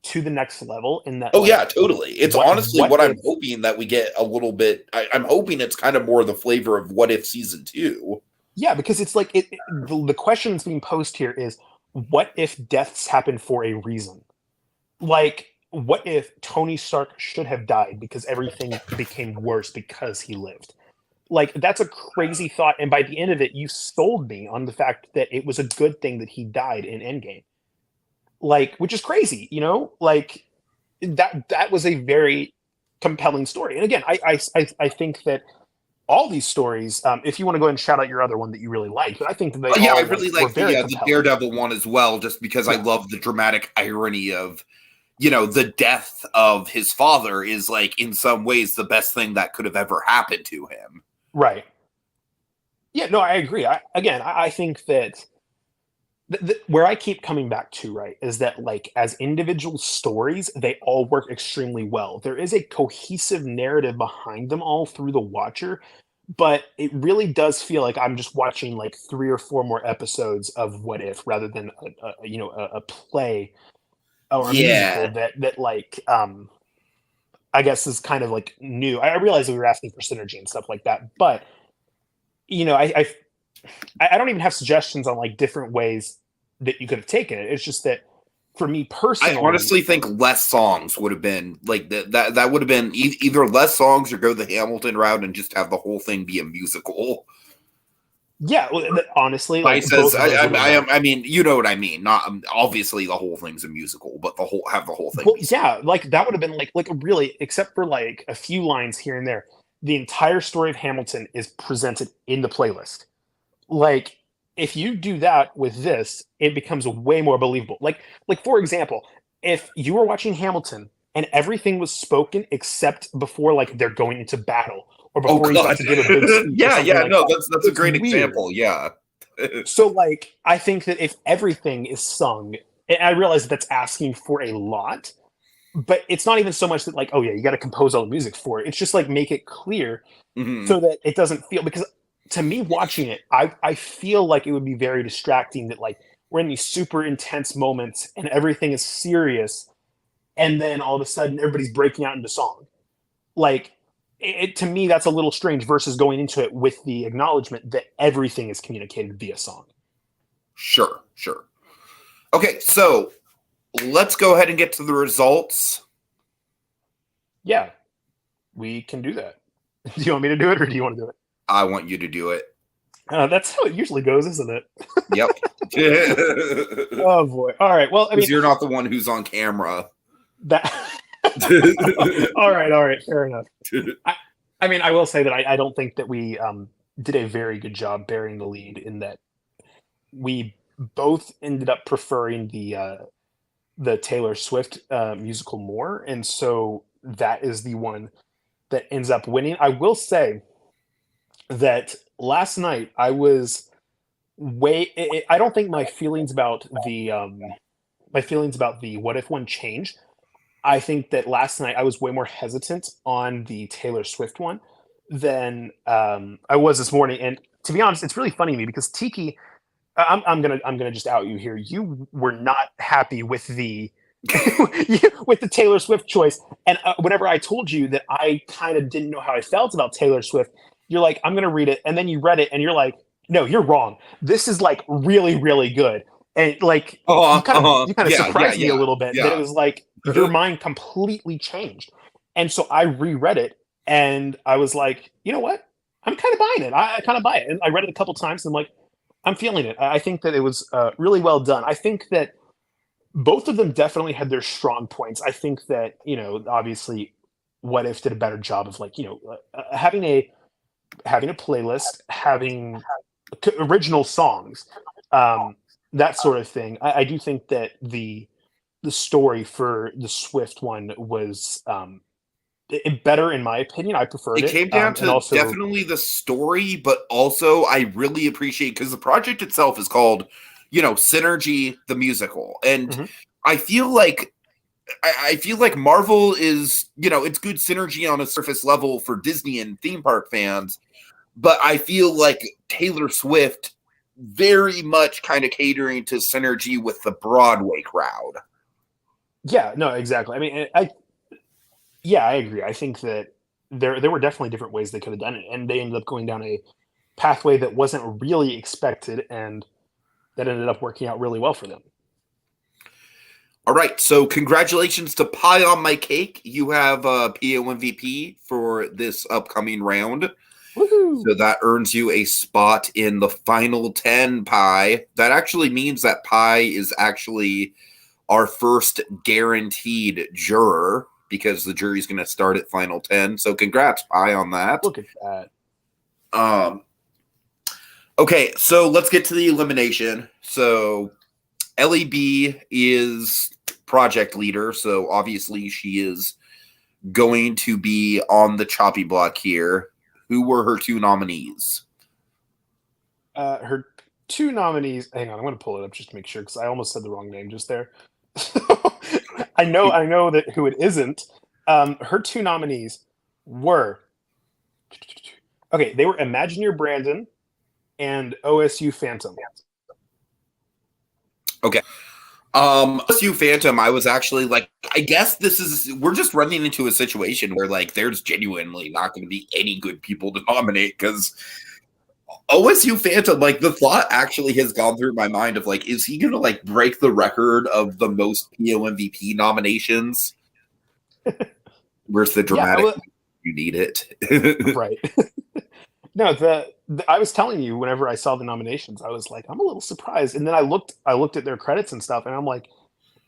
to the next level in that Oh yeah, like totally. It's honestly what what I'm if hoping that we get a little bit. I'm hoping it's kind of more the flavor of What If season 2. yeah, because it's like the question that's being posed here is what if deaths happen for a reason? Like what if Tony Stark should have died because everything became worse because he lived? Like that's a crazy thought, and by the end of it you sold me on the fact that it was a good thing that he died in Endgame. Like, which is crazy, like that was a very compelling story. And again, I think that all these stories, if you want to go ahead and shout out your other one that you really like, but I think that they Yeah, I all really were like very the compelling. Daredevil one as well, just because I Yeah, love the dramatic irony of the death of his father is like in some ways the best thing that could have ever happened to him. right. Yeah, no, I agree. I think that where I keep coming back to, right, is that like as individual stories, they all work extremely well. There is a cohesive narrative behind them all through the Watcher, but it really does feel like I'm just watching like 3 or 4 more episodes of What If rather than a play or a musical Yeah, that like I guess is kind of like new. I realize that we were asking for synergy and stuff like that, but you know, I don't even have suggestions on like different ways that you could have taken it. It's just that for me I personally, honestly think less songs would have been like that would have been either less songs or go the Hamilton route and just have the whole thing be a musical. yeah, honestly, I like says both of those would have worked. I mean, you know what I mean. Not obviously the whole thing's a musical, but the whole thing Well, be sung. yeah, like that would have been like a really, except for like a few lines here and there, the entire story of Hamilton is presented in the playlist. Like if you do that with this, it becomes way more believable. Like for example, if you were watching Hamilton and everything was spoken except before like they're going into battle or Oh before he's about God, to give a big speech or yeah, something yeah, like no, that, that's a it's great weird. example. Yeah, So like I think that if everything is sung, and I realize that that's asking for a lot, but it's not even so much that like, oh yeah, you got to compose all the music for it. It's just like make it clear hmm so that it doesn't feel, because to me watching it, I feel like it would be very distracting that like we're in these super intense moments and everything is serious, and then all of a sudden everybody's breaking out into song. Like to me that's a little strange versus going into it with the acknowledgement that everything is communicated via song. sure, sure. Okay, so let's go ahead and get to the results. Yeah. we can do that. Do you want me to do it, or do you want to do it? I want you to do it. That's how it usually goes, isn't it? Yep. Oh boy. All right. Well, I mean, you're not the one who's on camera. that. All right. Fair enough. I mean, I will say that I don't think that we did a very good job bearing the lead in that we both ended up preferring the Taylor Swift musical more, and so that is the one that ends up winning. I will say that last night I was I don't think my feelings about the what if one changed. I think that last night I was way more hesitant on the Taylor Swift one than I was this morning. And to be honest, it's really funny to me because Tiki, I'm gonna just out you here. You were not happy with the with the Taylor Swift choice, and whenever I told you that I kind of didn't know how I felt about Taylor Swift, you're like, I'm gonna read it, and then you read it, and you're like, no, you're wrong. This is like really, really good, and like you kind of surprised me a little bit that it was like your mind completely changed, and so I reread it, and I was like, you know what, I'm kind of buying it. I kind of buy it, and I read it a couple times, and I'm like, I'm feeling it. I think that it was really well done. I think that both of them definitely had their strong points. I think that, obviously, What If did a better job of like, having a playlist, having original songs, that sort of thing. I do think that the story for the Swift one was better in my opinion. I preferred it. It came down to also, definitely the story, but also I really appreciate because the project itself is called, Synergy the Musical, and I feel like Marvel is, it's good synergy on a surface level for Disney and theme park fans, but I feel like Taylor Swift very much kind of catering to synergy with the Broadway crowd. Yeah, no, exactly. I mean, I agree. I think that there were definitely different ways they could have done it, and they ended up going down a pathway that wasn't really expected, and that ended up working out really well for them. All right, so congratulations to Pie on My Cake. You have a PO MVP for this upcoming round. Woohoo! So that earns you a spot in the final 10, Pie. That actually means that Pie is actually our first guaranteed juror because the jury's going to start at final 10. So congrats, Pie, on that. Look at that. Okay, so let's get to the elimination. So LEB is project leader, so obviously she is going to be on the choppy block here. Who were her two nominees? Her two nominees. Hang on, I'm going to pull it up just to make sure because I almost said the wrong name just there. I know that who it isn't. Her two nominees were they were Imagineer Brandon and OSU Phantom. Okay. OSU Phantom, I was actually like, I guess we're just running into a situation where like there's genuinely not going to be any good people to nominate because OSU Phantom, like the thought actually has gone through my mind of like, is he going to like break the record of the most PO MVP nominations? Where's the dramatic? You need it. Right. No, I was telling you whenever I saw the nominations, I was like, I'm a little surprised. And then I looked at their credits and stuff, and I'm like,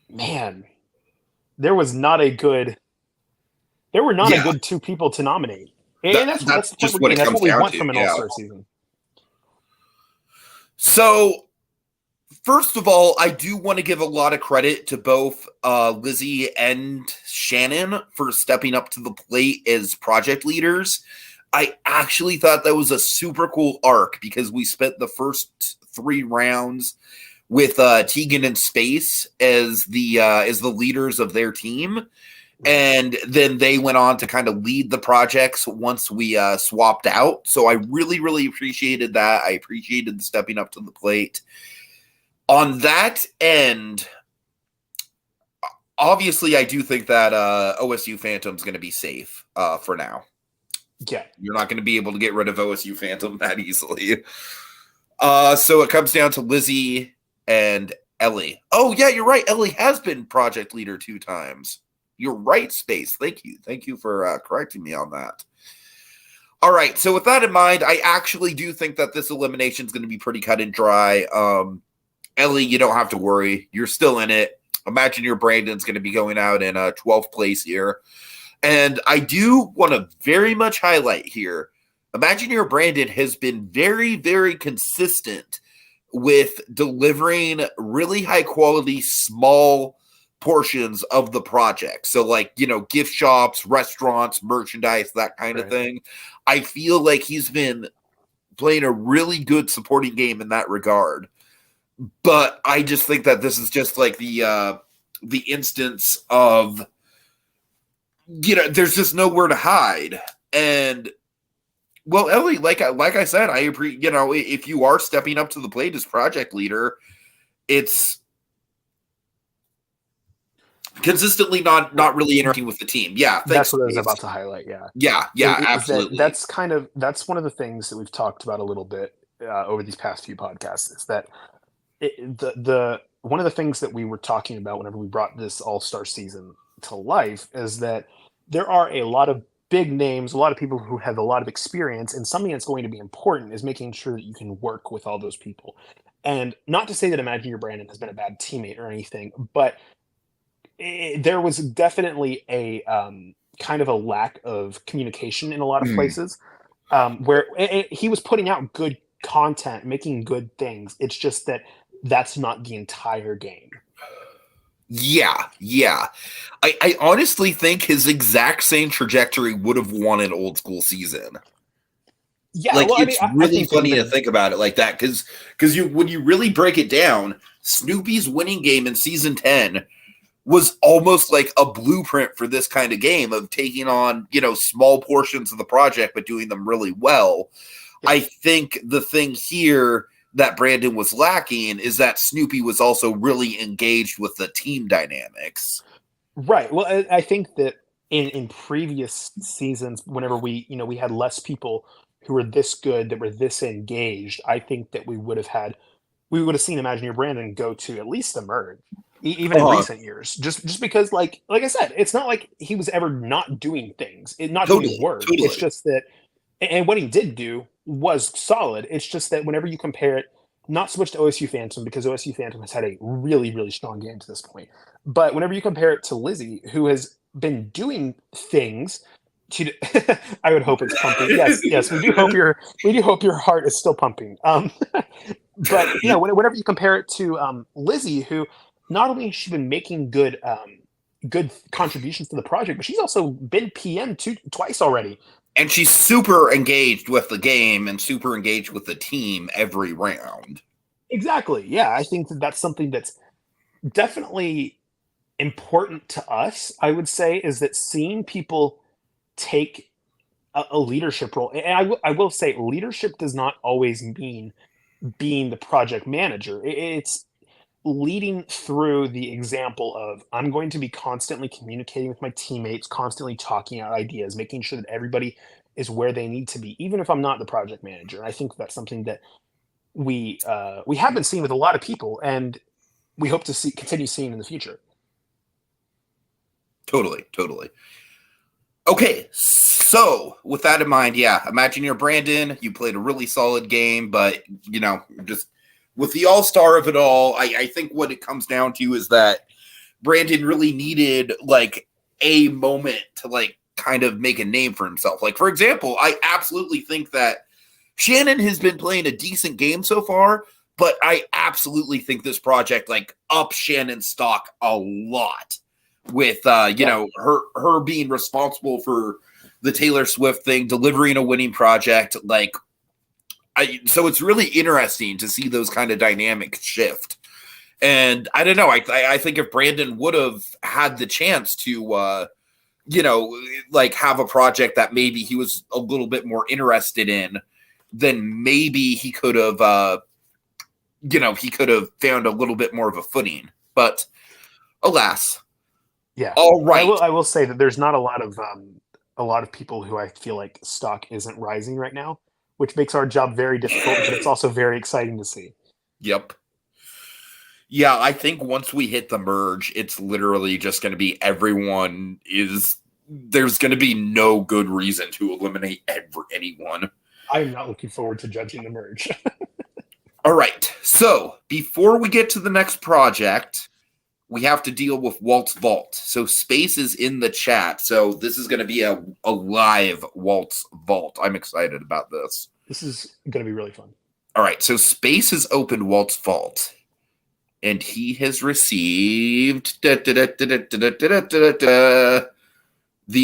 man, there were not a good two people to nominate. And that's just what we want from an All-Star season. So, first of all, I do want to give a lot of credit to both Lizzie and Shannon for stepping up to the plate as project leaders. I actually thought that was a super cool arc because we spent the first 3 rounds with Tegan and Space as the leaders of their team. And then they went on to kind of lead the projects once we swapped out. So I really, really appreciated that. I appreciated the stepping up to the plate. On that end, obviously, I do think that OSU Phantom's going to be safe for now. Yeah. You're not going to be able to get rid of OSU Phantom that easily. So it comes down to Lizzie and Ellie. Oh, yeah, you're right. Ellie has been project leader 2 times. You're right, Space. Thank you. Thank you for correcting me on that. All right. So with that in mind, I actually do think that this elimination is going to be pretty cut and dry. Ellie, you don't have to worry. You're still in it. Imagineer Brandon's going to be going out in 12th place here. And I do want to very much highlight here, Imagineer Brandon has been very, very consistent with delivering really high quality, small portions of the project. So like, gift shops, restaurants, merchandise, that kind of thing. I feel like he's been playing a really good supporting game in that regard. But I just think that this is just like the instance of, there's just nowhere to hide. And well, Ellie, like I said, I appreciate, if you are stepping up to the plate as project leader, it's consistently not really interacting with the team. Yeah, that's what I was about to highlight. Yeah, absolutely. That's one of the things that we've talked about a little bit over these past few podcasts. Is that the one of the things that we were talking about whenever we brought this All-Star season to life is that there are a lot of big names, a lot of people who have a lot of experience, and something that's going to be important is making sure that you can work with all those people. And not to say that Imagineer Brandon has been a bad teammate or anything, but there was definitely a kind of a lack of communication in a lot of places where he was putting out good content, making good things. It's just that that's not the entire game. Yeah. I honestly think his exact same trajectory would have won an old school season. Yeah, like it's really funny to think about it like that because when you really break it down, Snoopy's winning game in season 10 was almost like a blueprint for this kind of game of taking on, small portions of the project but doing them really well. Yeah. I think the thing here that Brandon was lacking is that Snoopy was also really engaged with the team dynamics. Right. Well, I think that in previous seasons, whenever we had less people who were this good, that were this engaged, I think that we would have seen Imagineer Brandon go to at least a merge, even in recent years. Just because, like I said, it's not like he was ever not doing things, doing work. Totally. It's just that, and what he did do was solid. It's just that whenever you compare it, not so much to OSU Phantom, because OSU Phantom has had a really, really strong game to this point, but whenever you compare it to Lizzie, who has been doing things to, I would hope it's pumping. Yes, we do hope your heart is still pumping. But whenever you compare it to Lizzie, who not only has she been making good contributions to the project, but she's also been PM twice already. And she's super engaged with the game and super engaged with the team every round. Exactly. Yeah, I think that's something that's definitely important to us, I would say, is that seeing people take a leadership role. And I will say leadership does not always mean being the project manager. It's leading through the example of, I'm going to be constantly communicating with my teammates, constantly talking out ideas, making sure that everybody is where they need to be, even if I'm not the project manager. And I think that's something that we have been seeing with a lot of people, and we hope to continue seeing in the future. Totally. Okay, so with that in mind, Imagineer Brandon, you played a really solid game, but just with the all-star of it all, I think what it comes down to is that Brandon really needed like a moment to like kind of make a name for himself. Like, for example, I absolutely think that Shannon has been playing a decent game so far, but I absolutely think this project like ups Shannon's stock a lot with her being responsible for the Taylor Swift thing, delivering a winning project. Like, so it's really interesting to see those kind of dynamics shift. And I don't know. I think if Brandon would have had the chance to, like have a project that maybe he was a little bit more interested in, then maybe he could have, found a little bit more of a footing. But alas. Yeah. All right. I will say that there's not a lot of people who I feel like stock isn't rising right now, which makes our job very difficult, but it's also very exciting to see. Yep. Yeah, I think once we hit the merge, it's literally just going to be there's going to be no good reason to eliminate anyone. I'm not looking forward to judging the merge. All right. So before we get to the next project, we have to deal with Walt's Vault. So Space is in the chat. So this is going to be a live Walt's Vault. I'm excited about this. This is going to be really fun. All right. So Space has opened Walt's Vault. And he has received the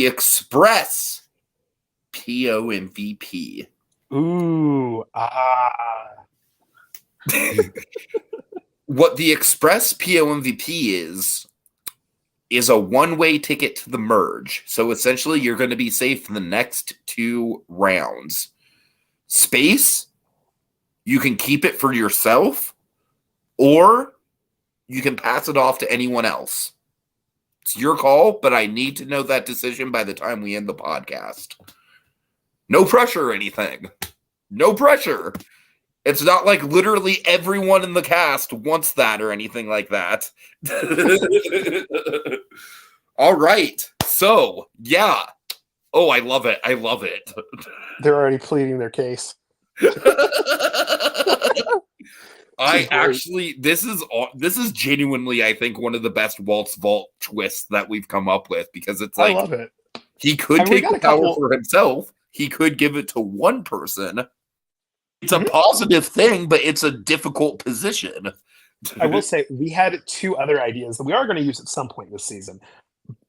Express POMVP. Ooh, What the Express POMVP is a one-way ticket to the merge. So essentially, you're going to be safe for the next 2 rounds. Space, you can keep it for yourself, or you can pass it off to anyone else. It's your call, but I need to know that decision by the time we end the podcast. No pressure or anything. No pressure. It's not like literally everyone in the cast wants that or anything like that. All right. So, yeah. Oh, I love it. I love it. They're already pleading their case. This is genuinely, I think, one of the best Walt's Vault twists that we've come up with, because it's like, I love it. He could take the power for himself. He could give it to one person. It's a positive thing, but it's a difficult position. I will say we had 2 other ideas that we are going to use at some point this season,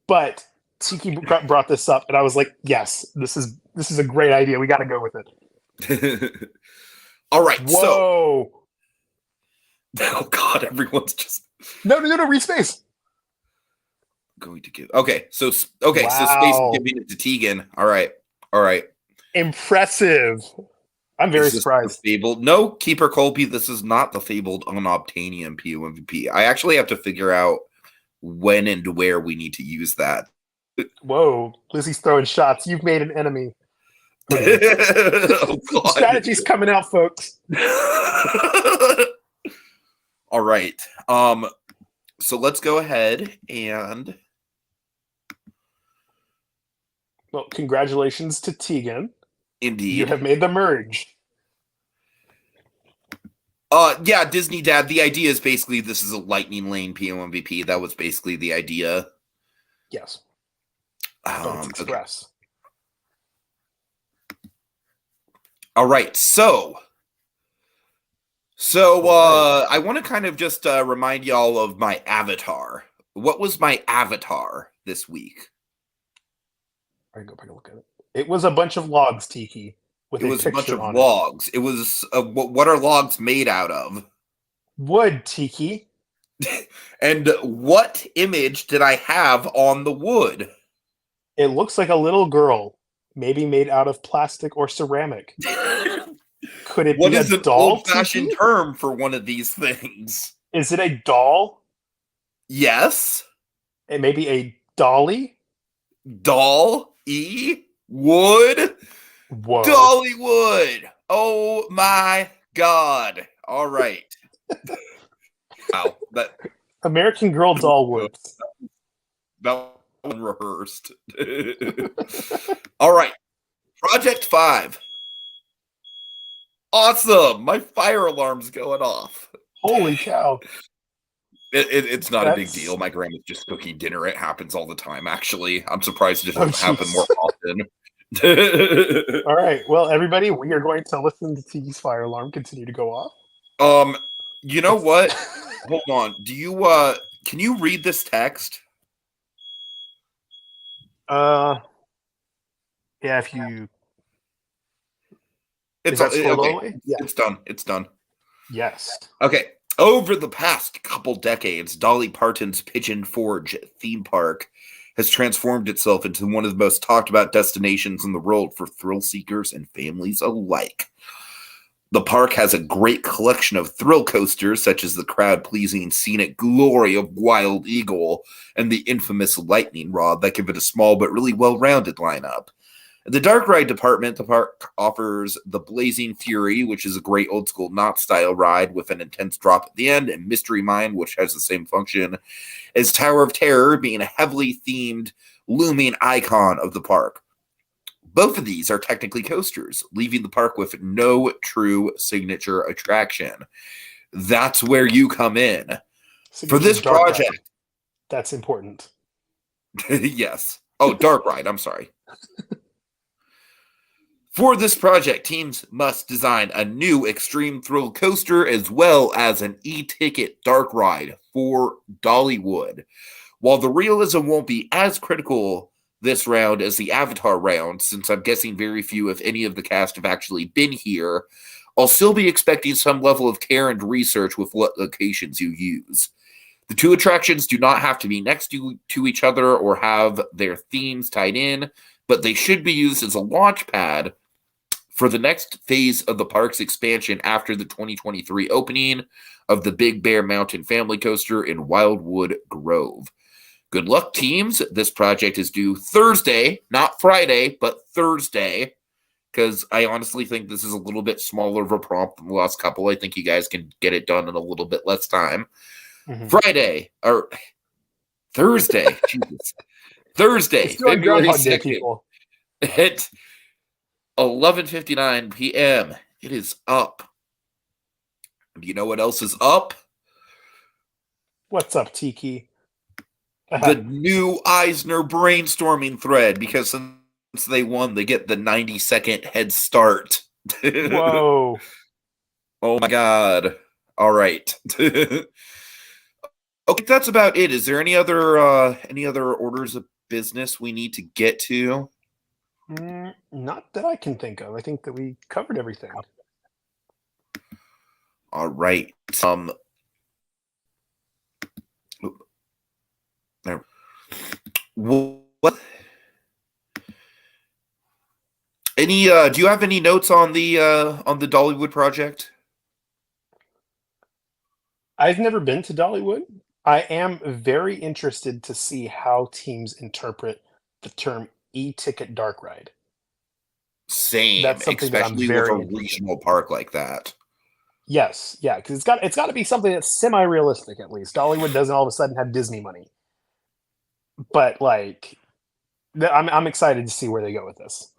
but Tiki brought this up, and I was like, "Yes, this is a great idea. We got to go with it." All right. Whoa! Oh God! Everyone's just no. Read Space. Going to give. Okay. So Space is giving it to Tegan. All right. Impressive. I'm very surprised. Fabled? No, Keeper Colby. This is not the fabled unobtainium POMVP. I actually have to figure out when and where we need to use that. Whoa, Lizzie's throwing shots. You've made an enemy. Oh, God. Strategy's coming out, folks. All right. So let's go ahead and. Well, congratulations to Tegan. Indeed. You have made the merge. Yeah, Disney Dad, the idea is basically this is a lightning lane POMVP. That was basically the idea. Yes. Express. Okay. All right, so I want to kind of just remind y'all of my avatar. What was my avatar this week? I can go back and look at it. It was a bunch of logs, Tiki. It was a bunch of logs. It was what are logs made out of? Wood, Tiki. And what image did I have on the wood? It looks like a little girl, maybe made out of plastic or ceramic. Could it be a doll? What is an old-fashioned term for one of these things? Is it a doll? Yes. And maybe a dolly? Doll-E? Wood? Whoa. Dollywood! Oh my God! All right. Wow, that American Girl Dollwood. That one rehearsed. All right, Project 5. Awesome! My fire alarm's going off. Holy cow! It's not a big deal. My grandma's just cooking dinner. It happens all the time. Actually, I'm surprised it doesn't happen more often. All right, well, everybody, we are going to listen to Tiki's fire alarm continue to go off. You know what? Hold on. Do you can you read this text? Yeah, if you It's okay. Yeah. It's done. It's done. Yes. Okay. Over the past couple decades, Dolly Parton's Pigeon Forge theme park has transformed itself into one of the most talked about destinations in the world for thrill seekers and families alike. The park has a great collection of thrill coasters, such as the crowd-pleasing scenic glory of Wild Eagle and the infamous Lightning Rod that give it a small but really well-rounded lineup. In the dark ride department, the park offers the Blazing Fury, which is a great old school knot style ride with an intense drop at the end, and Mystery Mine, which has the same function as Tower of Terror, being a heavily themed, looming icon of the park. Both of these are technically coasters, leaving the park with no true signature attraction. That's where you come in. For this project. Ride. That's important. Yes. Oh, dark ride. I'm sorry. For this project, teams must design a new extreme thrill coaster as well as an e-ticket dark ride for Dollywood. While the realism won't be as critical this round as the Avatar round, since I'm guessing very few, if any, of the cast have actually been here, I'll still be expecting some level of care and research with what locations you use. The two attractions do not have to be next to each other or have their themes tied in, but they should be used as a launch pad for the next phase of the park's expansion after the 2023 opening of the Big Bear Mountain Family Coaster in Wildwood Grove. Good luck, teams. This project is due Thursday, not Friday, but Thursday, because I honestly think this is a little bit smaller of a prompt than the last couple. I think you guys can get it done in a little bit less time. Mm-hmm. Friday, or Thursday, Jesus. Thursday, February 2nd, at 11:59 p.m. It is up. Do you know what else is up? What's up, Tiki? The new Eisner brainstorming thread, because since they won, they get the 90-second head start. Whoa. Oh my God. All right. Okay, that's about it. Is there any other orders of business we need to get to? Not that I can think of. I think that we covered everything. All right. What? Any? Do you have any notes on the Dollywood project? I've never been to Dollywood. I am very interested to see how teams interpret the term e-ticket dark ride. Same, that's especially with a regional park like that. Yes, yeah, because it's got to be something that's semi-realistic at least. Dollywood doesn't all of a sudden have Disney money, but like, I'm excited to see where they go with this.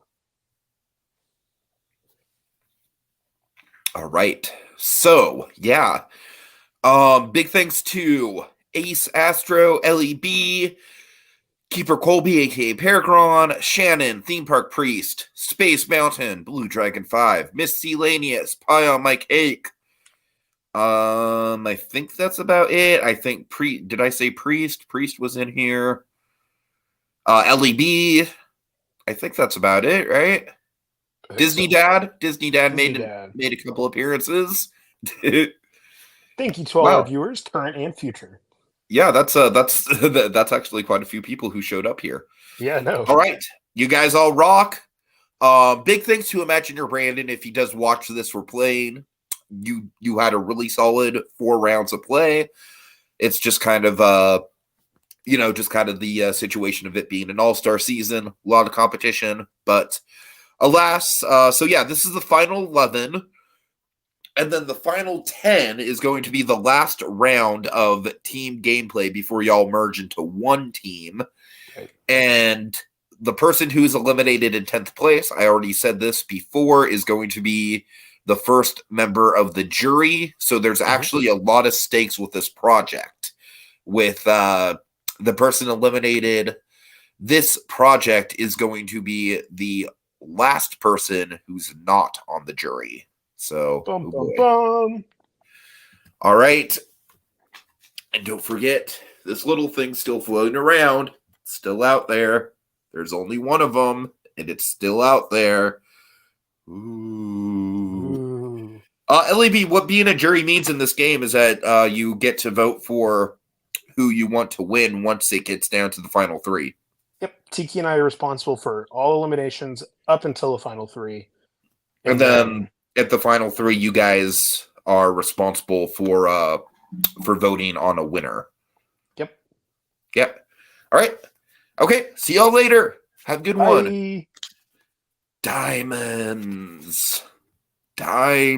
All right, so yeah, big thanks to Ace Astro, LEB, Keeper Colby, aka Peregron, Shannon, Theme Park Priest, Space Mountain, Blue Dragon 5, Miss Celanius, Pie on My Cake. I think that's about it. I think did I say Priest? Priest was in here. LEB. I think that's about it, right? Disney Dad. Disney Dad made a couple appearances. Thank you to all our viewers, current and future. Yeah, that's actually quite a few people who showed up here. Yeah, no. All right, you guys all rock. Big thanks to Imagineer Brandon. If he does watch this for playing, you had a really solid 4 rounds of play. It's just kind of the situation of it being an all-star season, a lot of competition, but alas, so yeah, this is the final 11. And then the final 10 is going to be the last round of team gameplay before y'all merge into one team. Okay. And the person who is eliminated in 10th place, I already said this before, is going to be the first member of the jury. So there's actually a lot of stakes with this project. With the person eliminated, this project is going to be the last person who's not on the jury. So, all right. And don't forget, this little thing's still floating around. It's still out there. There's only one of them, and it's still out there. Ooh. LEB, what being a jury means in this game is that you get to vote for who you want to win once it gets down to the final 3. Yep. Tiki and I are responsible for all eliminations up until the final 3. And then at the final 3, you guys are responsible for voting on a winner. Yep. Yep. All right. Okay. See y'all later. Have a good one. Diamonds. Diamonds.